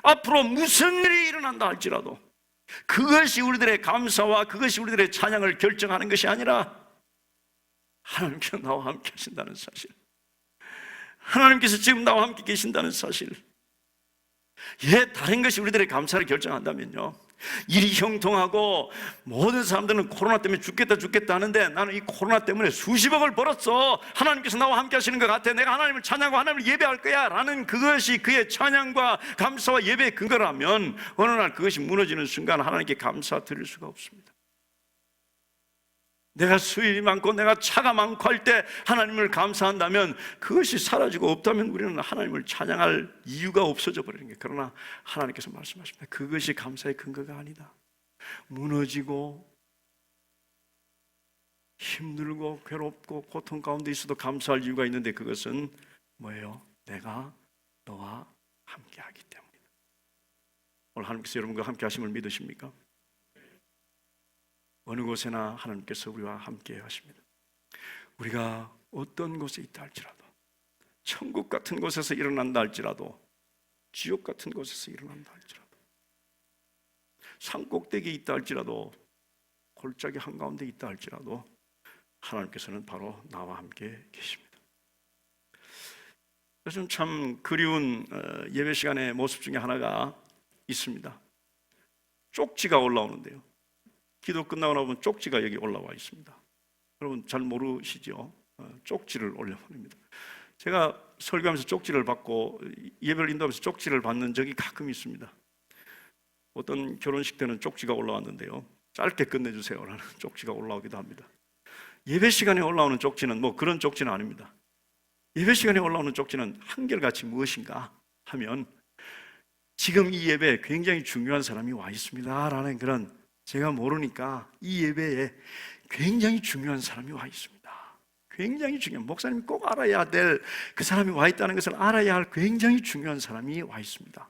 앞으로 무슨 일이 일어난다 할지라도 그것이 우리들의 감사와 그것이 우리들의 찬양을 결정하는 것이 아니라 하나님께서 나와 함께 하신다는 사실, 하나님께서 지금 나와 함께 계신다는 사실, 다른 것이 우리들의 감사를 결정한다면요, 일이 형통하고 모든 사람들은 코로나 때문에 죽겠다 하는데 나는 이 코로나 때문에 수십억을 벌었어, 하나님께서 나와 함께 하시는 것 같아, 내가 하나님을 찬양하고 하나님을 예배할 거야 라는 그것이 그의 찬양과 감사와 예배의 근거라면 어느 날 그것이 무너지는 순간 하나님께 감사 드릴 수가 없습니다. 내가 수입이 많고 내가 차가 많고 할 때 하나님을 감사한다면 그것이 사라지고 없다면 우리는 하나님을 찬양할 이유가 없어져 버리는 거예요. 그러나 하나님께서 말씀하십니다. 그것이 감사의 근거가 아니다. 무너지고 힘들고 괴롭고 고통 가운데 있어도 감사할 이유가 있는데 그것은 뭐예요? 내가 너와 함께 하기 때문이다. 오늘 하나님께서 여러분과 함께 하심을 믿으십니까? 어느 곳에나 하나님께서 우리와 함께 하십니다. 우리가 어떤 곳에 있다 할지라도, 천국 같은 곳에서 일어난다 할지라도, 지옥 같은 곳에서 일어난다 할지라도, 산꼭대기에 있다 할지라도, 골짜기 한가운데 있다 할지라도 하나님께서는 바로 나와 함께 계십니다. 요즘 참 그리운 예배 시간의 모습 중에 하나가 있습니다. 쪽지가 올라오는데요, 기도 끝나고 나면 쪽지가 여기 올라와 있습니다. 여러분 잘 모르시죠? 쪽지를 올려보냅니다. 제가 설교하면서 쪽지를 받고 예배를 인도하면서 쪽지를 받는 적이 가끔 있습니다. 어떤 결혼식 때는 쪽지가 올라왔는데요, 짧게 끝내주세요 라는 쪽지가 올라오기도 합니다. 예배 시간에 올라오는 쪽지는 뭐 그런 쪽지는 아닙니다. 예배 시간에 올라오는 쪽지는 한결같이 무엇인가 하면 지금 이 예배에 굉장히 중요한 사람이 와 있습니다 라는 그런, 제가 모르니까 이 예배에 굉장히 중요한 사람이 와 있습니다. 굉장히 중요한, 목사님이 꼭 알아야 될 그 사람이 와 있다는 것을 알아야 할 굉장히 중요한 사람이 와 있습니다.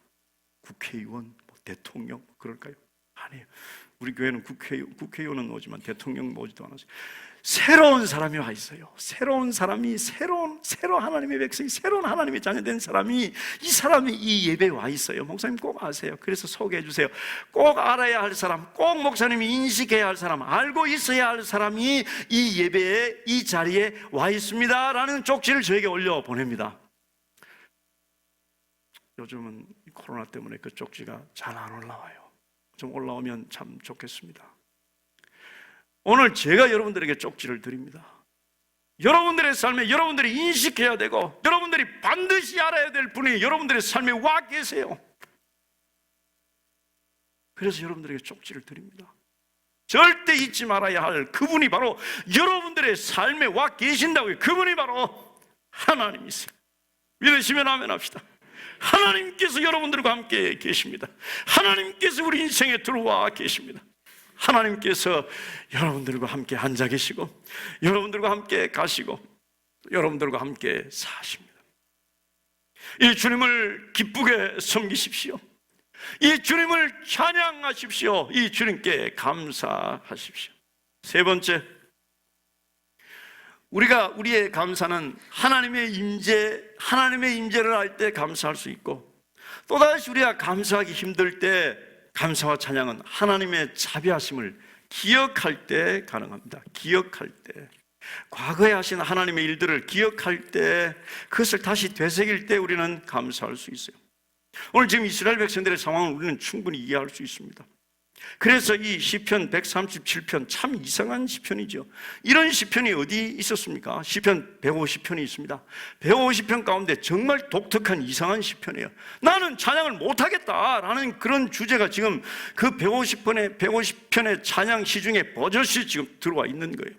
국회의원, 대통령 그럴까요? 아니에요. 우리 교회는 국회의원은 오지만 대통령 오지도 않았어요. 새로운 사람이 와 있어요. 새로운 사람이, 새로 하나님의 백성이, 새로운 하나님의 자녀된 사람이, 이 사람이 이 예배에 와 있어요. 목사님 꼭 아세요. 그래서 소개해 주세요. 꼭 알아야 할 사람, 꼭 목사님이 인식해야 할 사람, 알고 있어야 할 사람이 이 예배에, 이 자리에 와 있습니다 라는 쪽지를 저에게 올려 보냅니다. 요즘은 코로나 때문에 그 쪽지가 잘 안 올라와요. 좀 올라오면 참 좋겠습니다. 오늘 제가 여러분들에게 쪽지를 드립니다. 여러분들의 삶에 여러분들이 인식해야 되고 여러분들이 반드시 알아야 될 분이 여러분들의 삶에 와 계세요. 그래서 여러분들에게 쪽지를 드립니다. 절대 잊지 말아야 할 그분이 바로 여러분들의 삶에 와 계신다고요. 그분이 바로 하나님이세요. 믿으시면 아멘 합시다. 하나님께서 여러분들과 함께 계십니다. 하나님께서 우리 인생에 들어와 계십니다. 하나님께서 여러분들과 함께 앉아 계시고 여러분들과 함께 가시고 여러분들과 함께 사십니다. 이 주님을 기쁘게 섬기십시오. 이 주님을 찬양하십시오. 이 주님께 감사하십시오. 세 번째, 우리의 감사는 하나님의 임재를 할 때 감사할 수 있고, 또다시 우리가 감사하기 힘들 때 감사와 찬양은 하나님의 자비하심을 기억할 때 가능합니다. 기억할 때, 과거에 하신 하나님의 일들을 기억할 때, 그것을 다시 되새길 때 우리는 감사할 수 있어요. 오늘 지금 이스라엘 백성들의 상황을 우리는 충분히 이해할 수 있습니다. 그래서 이 시편 137편 참 이상한 시편이죠. 이런 시편이 어디 있었습니까? 시편 150편이 있습니다. 150편 가운데 정말 독특한 이상한 시편이에요. 나는 찬양을 못하겠다라는 그런 주제가 지금 그 150편의 찬양 시중에 버젓이 지금 들어와 있는 거예요.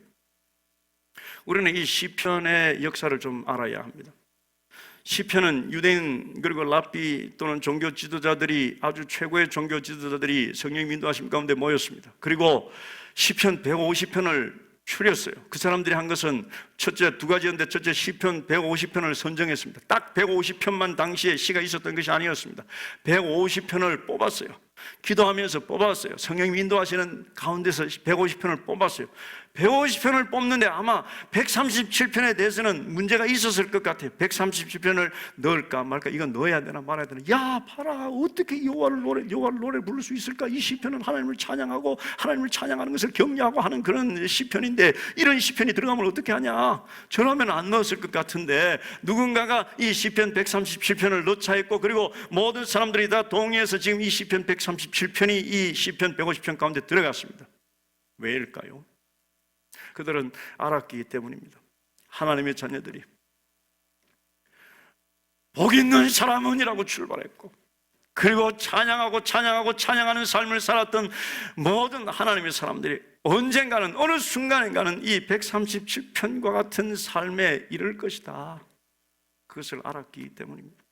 우리는 이 시편의 역사를 좀 알아야 합니다. 시편은 유대인 그리고 랍비 또는 종교 지도자들이, 아주 최고의 종교 지도자들이 성령 인도하심 가운데 모였습니다. 그리고 시편 150편을 추렸어요. 그 사람들이 한 것은 첫째 두 가지였는데, 첫째 시편 150편을 선정했습니다. 딱 150편만 당시에 시가 있었던 것이 아니었습니다. 150편을 뽑았어요. 기도하면서 뽑았어요. 성령 인도하시는 가운데서 150편을 뽑았어요. 150편을 뽑는데 아마 137편에 대해서는 문제가 있었을 것 같아요. 137편을 넣을까 말까, 이건 넣어야 되나 말아야 되나. 야, 봐라, 어떻게 여호와를 노래 부를 수 있을까? 이 시편은 하나님을 찬양하고 하나님을 찬양하는 것을 격려하고 하는 그런 시편인데 이런 시편이 들어가면 어떻게 하냐? 저라면 안 넣었을 것 같은데 누군가가 이 시편 137편을 넣자 했고, 그리고 모든 사람들이 다 동의해서 지금 이 시편 137편이 이 시편 150편 가운데 들어갔습니다. 왜일까요? 그들은 알았기 때문입니다. 하나님의 자녀들이 복 있는 사람은이라고 출발했고, 그리고 찬양하는 삶을 살았던 모든 하나님의 사람들이 언젠가는, 어느 순간인가는 이 137편과 같은 삶에 이를 것이다. 그것을 알았기 때문입니다.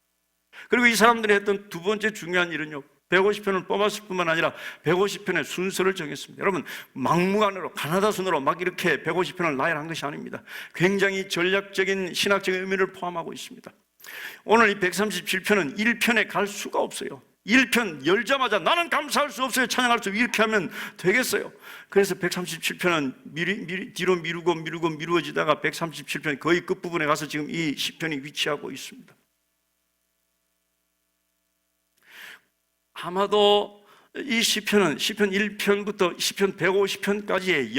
그리고 이 사람들이 했던 두 번째 중요한 일은요, 150편을 뽑았을 뿐만 아니라 150편의 순서를 정했습니다. 여러분, 막무가내로 가나다 순으로 막 이렇게 150편을 나열한 것이 아닙니다. 굉장히 전략적인 신학적인 의미를 포함하고 있습니다. 오늘 이 137편은 1편에 갈 수가 없어요. 1편 열자마자 나는 감사할 수 없어요, 찬양할 수 없어요, 이렇게 하면 되겠어요. 그래서 137편은 뒤로 미루어지다가 137편 거의 끝부분에 가서 지금 이 시편이 위치하고 있습니다. 아마도 이 시편은 시편 1편부터 시편 150편까지의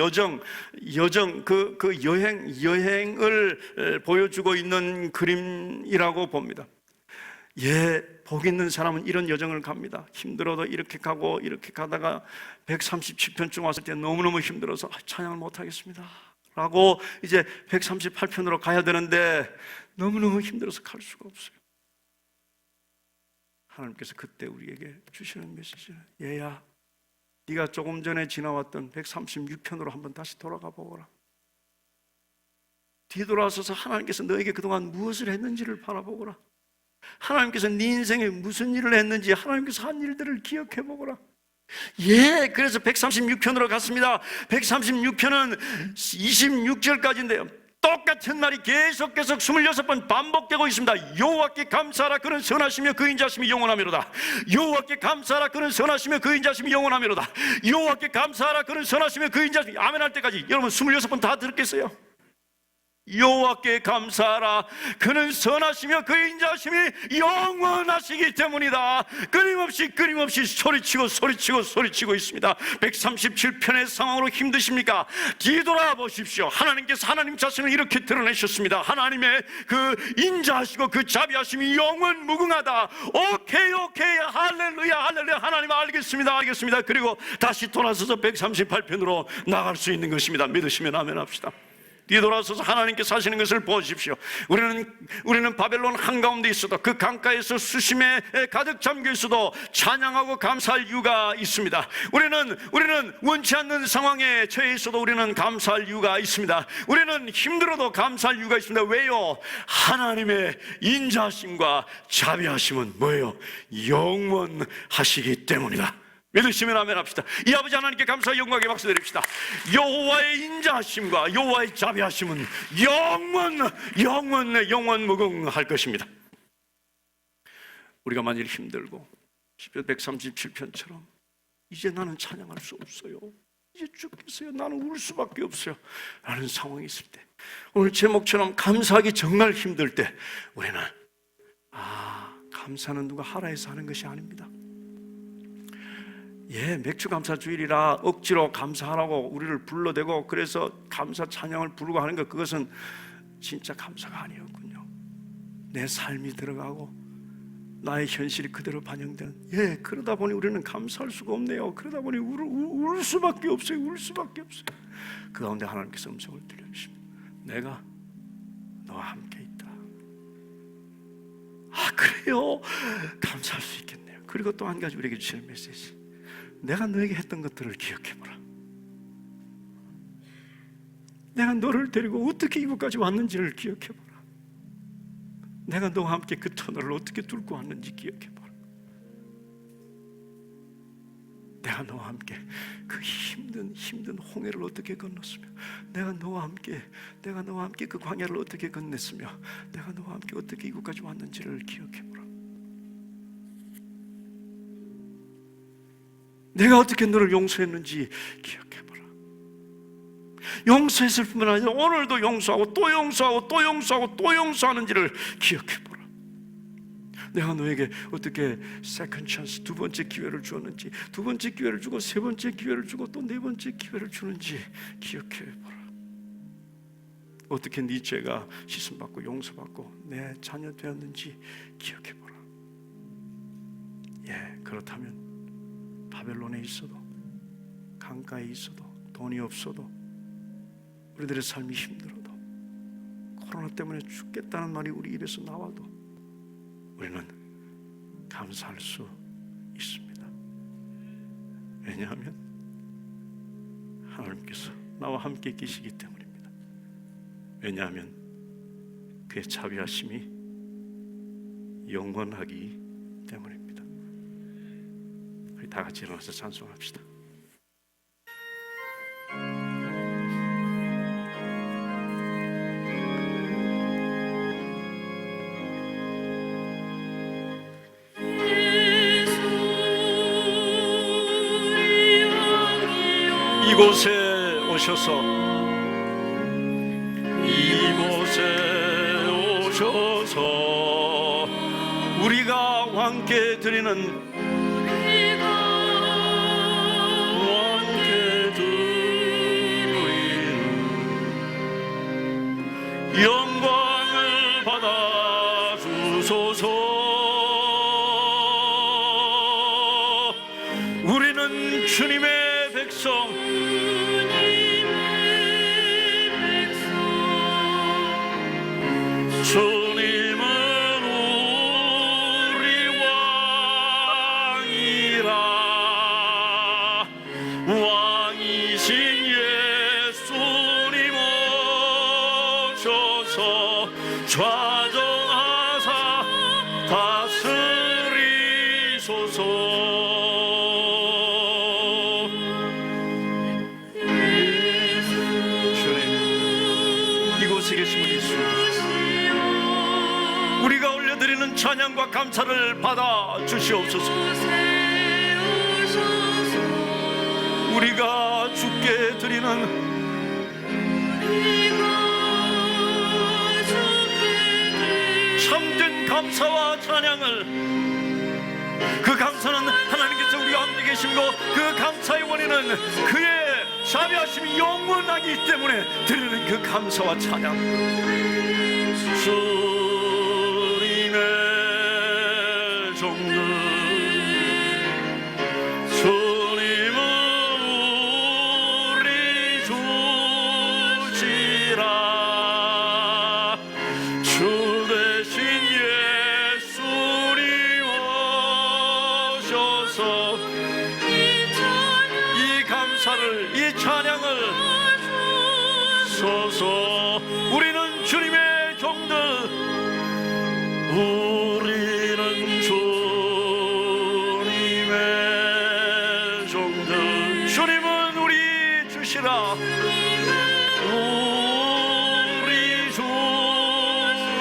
여행을 보여주고 있는 그림이라고 봅니다. 복 있는 사람은 이런 여정을 갑니다. 힘들어도 이렇게 가고 이렇게 가다가 137편쯤 왔을 때 너무너무 힘들어서 찬양을 못하겠습니다 라고 이제 138편으로 가야 되는데 너무너무 힘들어서 갈 수가 없어요. 하나님께서 그때 우리에게 주시는 메시지는, 얘야, 네가 조금 전에 지나왔던 136편으로 한번 다시 돌아가 보거라. 뒤돌아서서 하나님께서 너에게 그동안 무엇을 했는지를 바라보거라. 하나님께서 네 인생에 무슨 일을 했는지, 하나님께서 한 일들을 기억해 보거라. 그래서 136편으로 갔습니다. 136편은 26절까지인데요, 똑같은 말이 계속 26번 반복되고 있습니다. 여호와께 감사하라, 그는 선하시며 그 인자심이 영원하미로다. 여호와께 감사하라, 그는 선하시며 그 인자심이 영원하미로다. 여호와께 감사하라, 그는 선하시며 그 인자심이, 아멘 할 때까지 여러분 26번 다 들었겠어요? 여호와께 감사하라, 그는 선하시며 그 인자심이 영원하시기 때문이다. 끊임없이 소리치고 있습니다. 137편의 상황으로 힘드십니까? 뒤돌아보십시오. 하나님께서 하나님 자신을 이렇게 드러내셨습니다. 하나님의 그 인자하시고 그 자비하심이 영원 무궁하다. 오케이, 할렐루야, 하나님 알겠습니다. 그리고 다시 돌아서서 138편으로 나갈 수 있는 것입니다. 믿으시면 아멘 합시다. 뒤돌아서서 하나님께서 하시는 것을 보십시오. 우리는 바벨론 한가운데 있어도, 그 강가에서 수심에 가득 잠겨 있어도 찬양하고 감사할 이유가 있습니다. 우리는 원치 않는 상황에 처해 있어도 우리는 감사할 이유가 있습니다. 우리는 힘들어도 감사할 이유가 있습니다. 왜요? 하나님의 인자하심과 자비하심은 뭐예요? 영원하시기 때문이다. 믿으시면 아멘 합시다. 이 아버지 하나님께 감사와 영광의 박수 드립시다. 여호와의 인자하심과 여호와의 자비하심은 영원 무궁할 것입니다. 우리가 만일 힘들고 시편 137편처럼 이제 나는 찬양할 수 없어요, 이제 죽겠어요, 나는 울 수밖에 없어요 라는 상황이 있을 때, 오늘 제목처럼 감사하기 정말 힘들 때, 우리는 감사는 누가 하라 해서 하는 것이 아닙니다. 맥주 감사 주일이라 억지로 감사하라고 우리를 불러대고 그래서 감사 찬양을 부르고 하는 것, 그것은 진짜 감사가 아니었군요. 내 삶이 들어가고 나의 현실이 그대로 반영된, 그러다 보니 우리는 감사할 수가 없네요. 그러다 보니 울 수밖에 없어요. 울 수밖에 없어요. 그 가운데 하나님께서 음성을 들려주십니다. 내가 너와 함께 있다. 그래요? 감사할 수 있겠네요. 그리고 또 한 가지 우리에게 주시는 메시지, 내가 너에게 했던 것들을 기억해보라. 내가 너를 데리고 어떻게 이곳까지 왔는지를 기억해보라. 내가 너와 함께 그 터널을 어떻게 뚫고 왔는지 기억해보라. 내가 너와 함께 그 힘든 홍해를 어떻게 건넜으며, 내가 너와 함께 그 광야를 어떻게 건넜으며, 내가 너와 함께 어떻게 이곳까지 왔는지를 기억해보라. 내가 어떻게 너를 용서했는지 기억해보라. 용서했을 뿐만 아니라 오늘도 용서하고 또 용서하고 또 용서하고 또 용서하는지를 기억해보라. 내가 너에게 어떻게 세컨드 찬스, 두 번째 기회를 주었는지, 두 번째 기회를 주고 세 번째 기회를 주고 또 네 번째 기회를 주는지 기억해보라. 어떻게 네 죄가 씻음받고 용서받고 내 자녀 되었는지 기억해보라. 그렇다면 바벨론에 있어도, 강가에 있어도, 돈이 없어도, 우리들의 삶이 힘들어도, 코로나 때문에 죽겠다는 말이 우리 입에서 나와도 우리는 감사할 수 있습니다. 왜냐하면 하나님께서 나와 함께 계시기 때문입니다. 왜냐하면 그의 자비하심이 영원하기 때문입니다. 우리 다 같이 일어나서 찬송합시다. 이곳에 오셔서 우리가 함께 드리는 영광을 받아 주소서. 우리는 주님의 백성, 주님은 우리 왕이라. 왕이신 예수님 오셔서 좌정하사 다스리소서. 이곳에 계신 예수, 우리가 올려드리는 찬양과 감사를 받아 주시옵소서. 우리가 주께 드리는 참된 감사와 찬양을, 그 감사는 하나님께서 우리와 함께 계시고 그 감사의 원인은 그의 자비하심이 영원하기 때문에 드리는 그 감사와 찬양. 주님의 종들, 주님은 우리 주지 주시라. 주 대신 예수님 오셔서 이 감사를, 이 찬양을 소서. 우리는 주님의 종들, 우리는 주님의 종들. 주님은 우리 주시라. 우리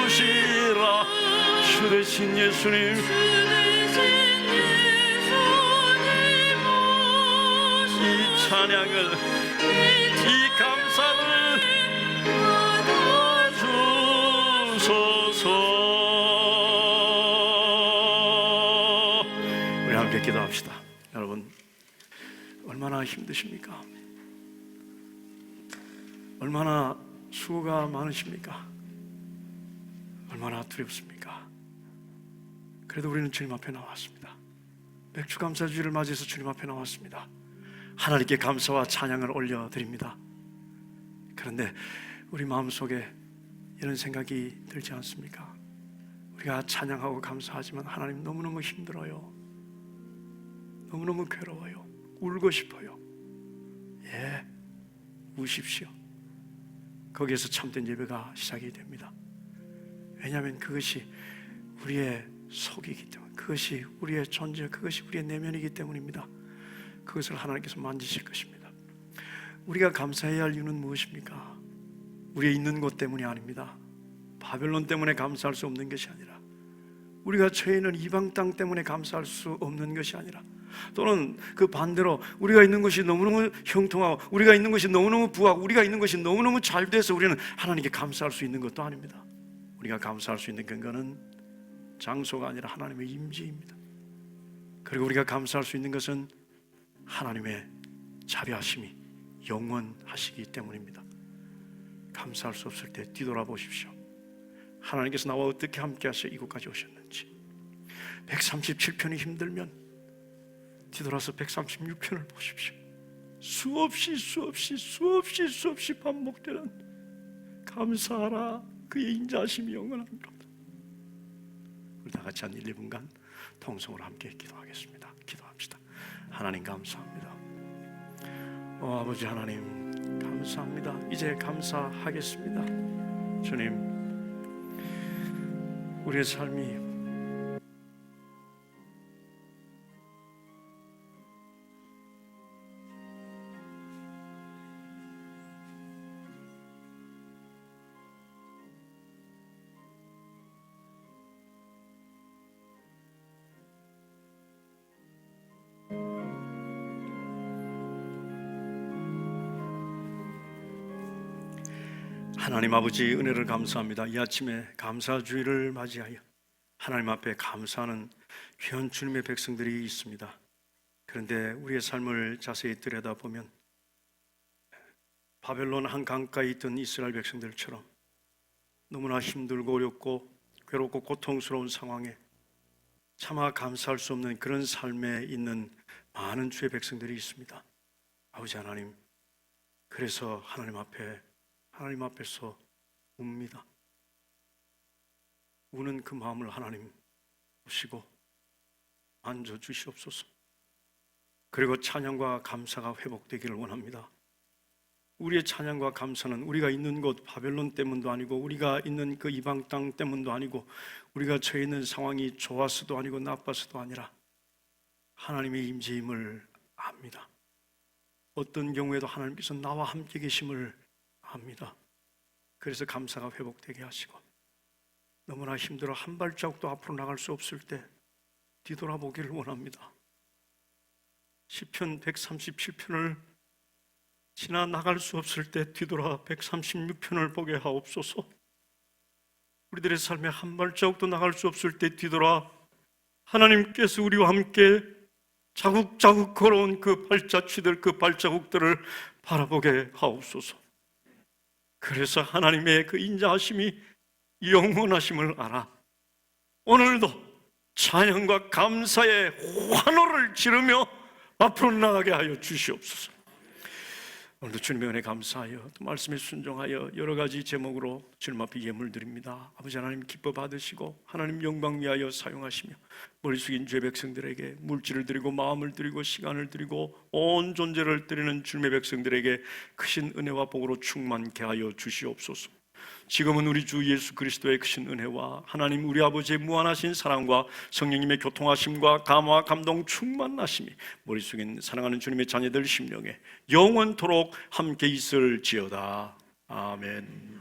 주시라. 주 대신 예수님, 이 찬양을, 이 감사를 주소서. 우리 함께 기도합시다. 여러분, 얼마나 힘드십니까? 얼마나 수고가 많으십니까? 얼마나 두렵습니까? 그래도 우리는 주님 앞에 나왔습니다. 맥주감사주의를 맞이해서 주님 앞에 나왔습니다. 하나님께 감사와 찬양을 올려드립니다. 그런데 우리 마음속에 이런 생각이 들지 않습니까? 우리가 찬양하고 감사하지만 하나님 너무너무 힘들어요. 너무너무 괴로워요. 울고 싶어요. 예, 우십시오. 거기에서 참된 예배가 시작이 됩니다. 왜냐하면 그것이 우리의 속이기 때문에, 그것이 우리의 존재, 그것이 우리의 내면이기 때문입니다. 그것을 하나님께서 만지실 것입니다. 우리가 감사해야 할 이유는 무엇입니까? 우리의 있는 곳 때문이 아닙니다. 바벨론 때문에 감사할 수 없는 것이 아니라, 우리가 처해 있는 이방 땅 때문에 감사할 수 없는 것이 아니라, 또는 그 반대로 우리가 있는 것이 너무너무 형통하고, 우리가 있는 것이 너무너무 부하고, 우리가 있는 것이 너무너무 잘 돼서 우리는 하나님께 감사할 수 있는 것도 아닙니다. 우리가 감사할 수 있는 근거는 장소가 아니라 하나님의 임재입니다. 그리고 우리가 감사할 수 있는 것은 하나님의 자비하심이 영원하시기 때문입니다. 감사할 수 없을 때 뒤돌아보십시오. 하나님께서 나와 어떻게 함께 하셔 이곳까지 오셨는지. 137편이 힘들면 뒤돌아서 136편을 보십시오. 수없이 반복되는 감사하라, 그의 인자하심이 영원합니다. 우리 다 같이 한 1, 2분간 통성으로 함께 기도하겠습니다. 기도합시다. 하나님 감사합니다. 아버지 하나님 감사합니다. 이제 감사하겠습니다. 주님, 우리의 삶이 하나님 아버지 은혜를 감사합니다. 이 아침에 감사주의를 맞이하여 하나님 앞에 감사하는 귀한 주님의 백성들이 있습니다. 그런데 우리의 삶을 자세히 들여다보면 바벨론 한 강가에 있던 이스라엘 백성들처럼 너무나 힘들고 어렵고 괴롭고 고통스러운 상황에 차마 감사할 수 없는 그런 삶에 있는 많은 주의 백성들이 있습니다. 아버지 하나님, 그래서 하나님 앞에서 웁니다. 우는 그 마음을 하나님 보시고 만져주시옵소서. 그리고 찬양과 감사가 회복되기를 원합니다. 우리의 찬양과 감사는 우리가 있는 곳 바벨론 때문도 아니고, 우리가 있는 그 이방 땅 때문도 아니고, 우리가 처해 있는 상황이 좋아서도 아니고 나빠서도 아니라 하나님의 임재임을 압니다. 어떤 경우에도 하나님께서 나와 함께 계심을 압니다. 그래서 감사가 회복되게 하시고, 너무나 힘들어 한 발자국도 앞으로 나갈 수 없을 때 뒤돌아보기를 원합니다. 시편 137편을 지나 나갈 수 없을 때 뒤돌아 136편을 보게 하옵소서. 우리들의 삶에 한 발자국도 나갈 수 없을 때 뒤돌아 하나님께서 우리와 함께 자국자국 걸어온 그 발자취들, 그 발자국들을 바라보게 하옵소서. 그래서 하나님의 그 인자하심이 영원하심을 알아 오늘도 찬양과 감사의 환호를 지르며 앞으로 나가게 하여 주시옵소서. 오늘도 주님의 은혜 감사하여 또 말씀에 순종하여 여러 가지 제목으로 주님 앞에 예물 드립니다. 아버지 하나님 기뻐 받으시고 하나님 영광 위하여 사용하시며 머리 숙인 죄 백성들에게 물질을 드리고 마음을 드리고 시간을 드리고 온 존재를 드리는 주님의 백성들에게 크신 은혜와 복으로 충만케 하여 주시옵소서. 지금은 우리 주 예수 그리스도의 크신 은혜와 하나님 우리 아버지의 무한하신 사랑과 성령님의 교통하심과 감화 감동 충만하심이 머릿속에 있는 사랑하는 주님의 자녀들 심령에 영원토록 함께 있을지어다. 아멘.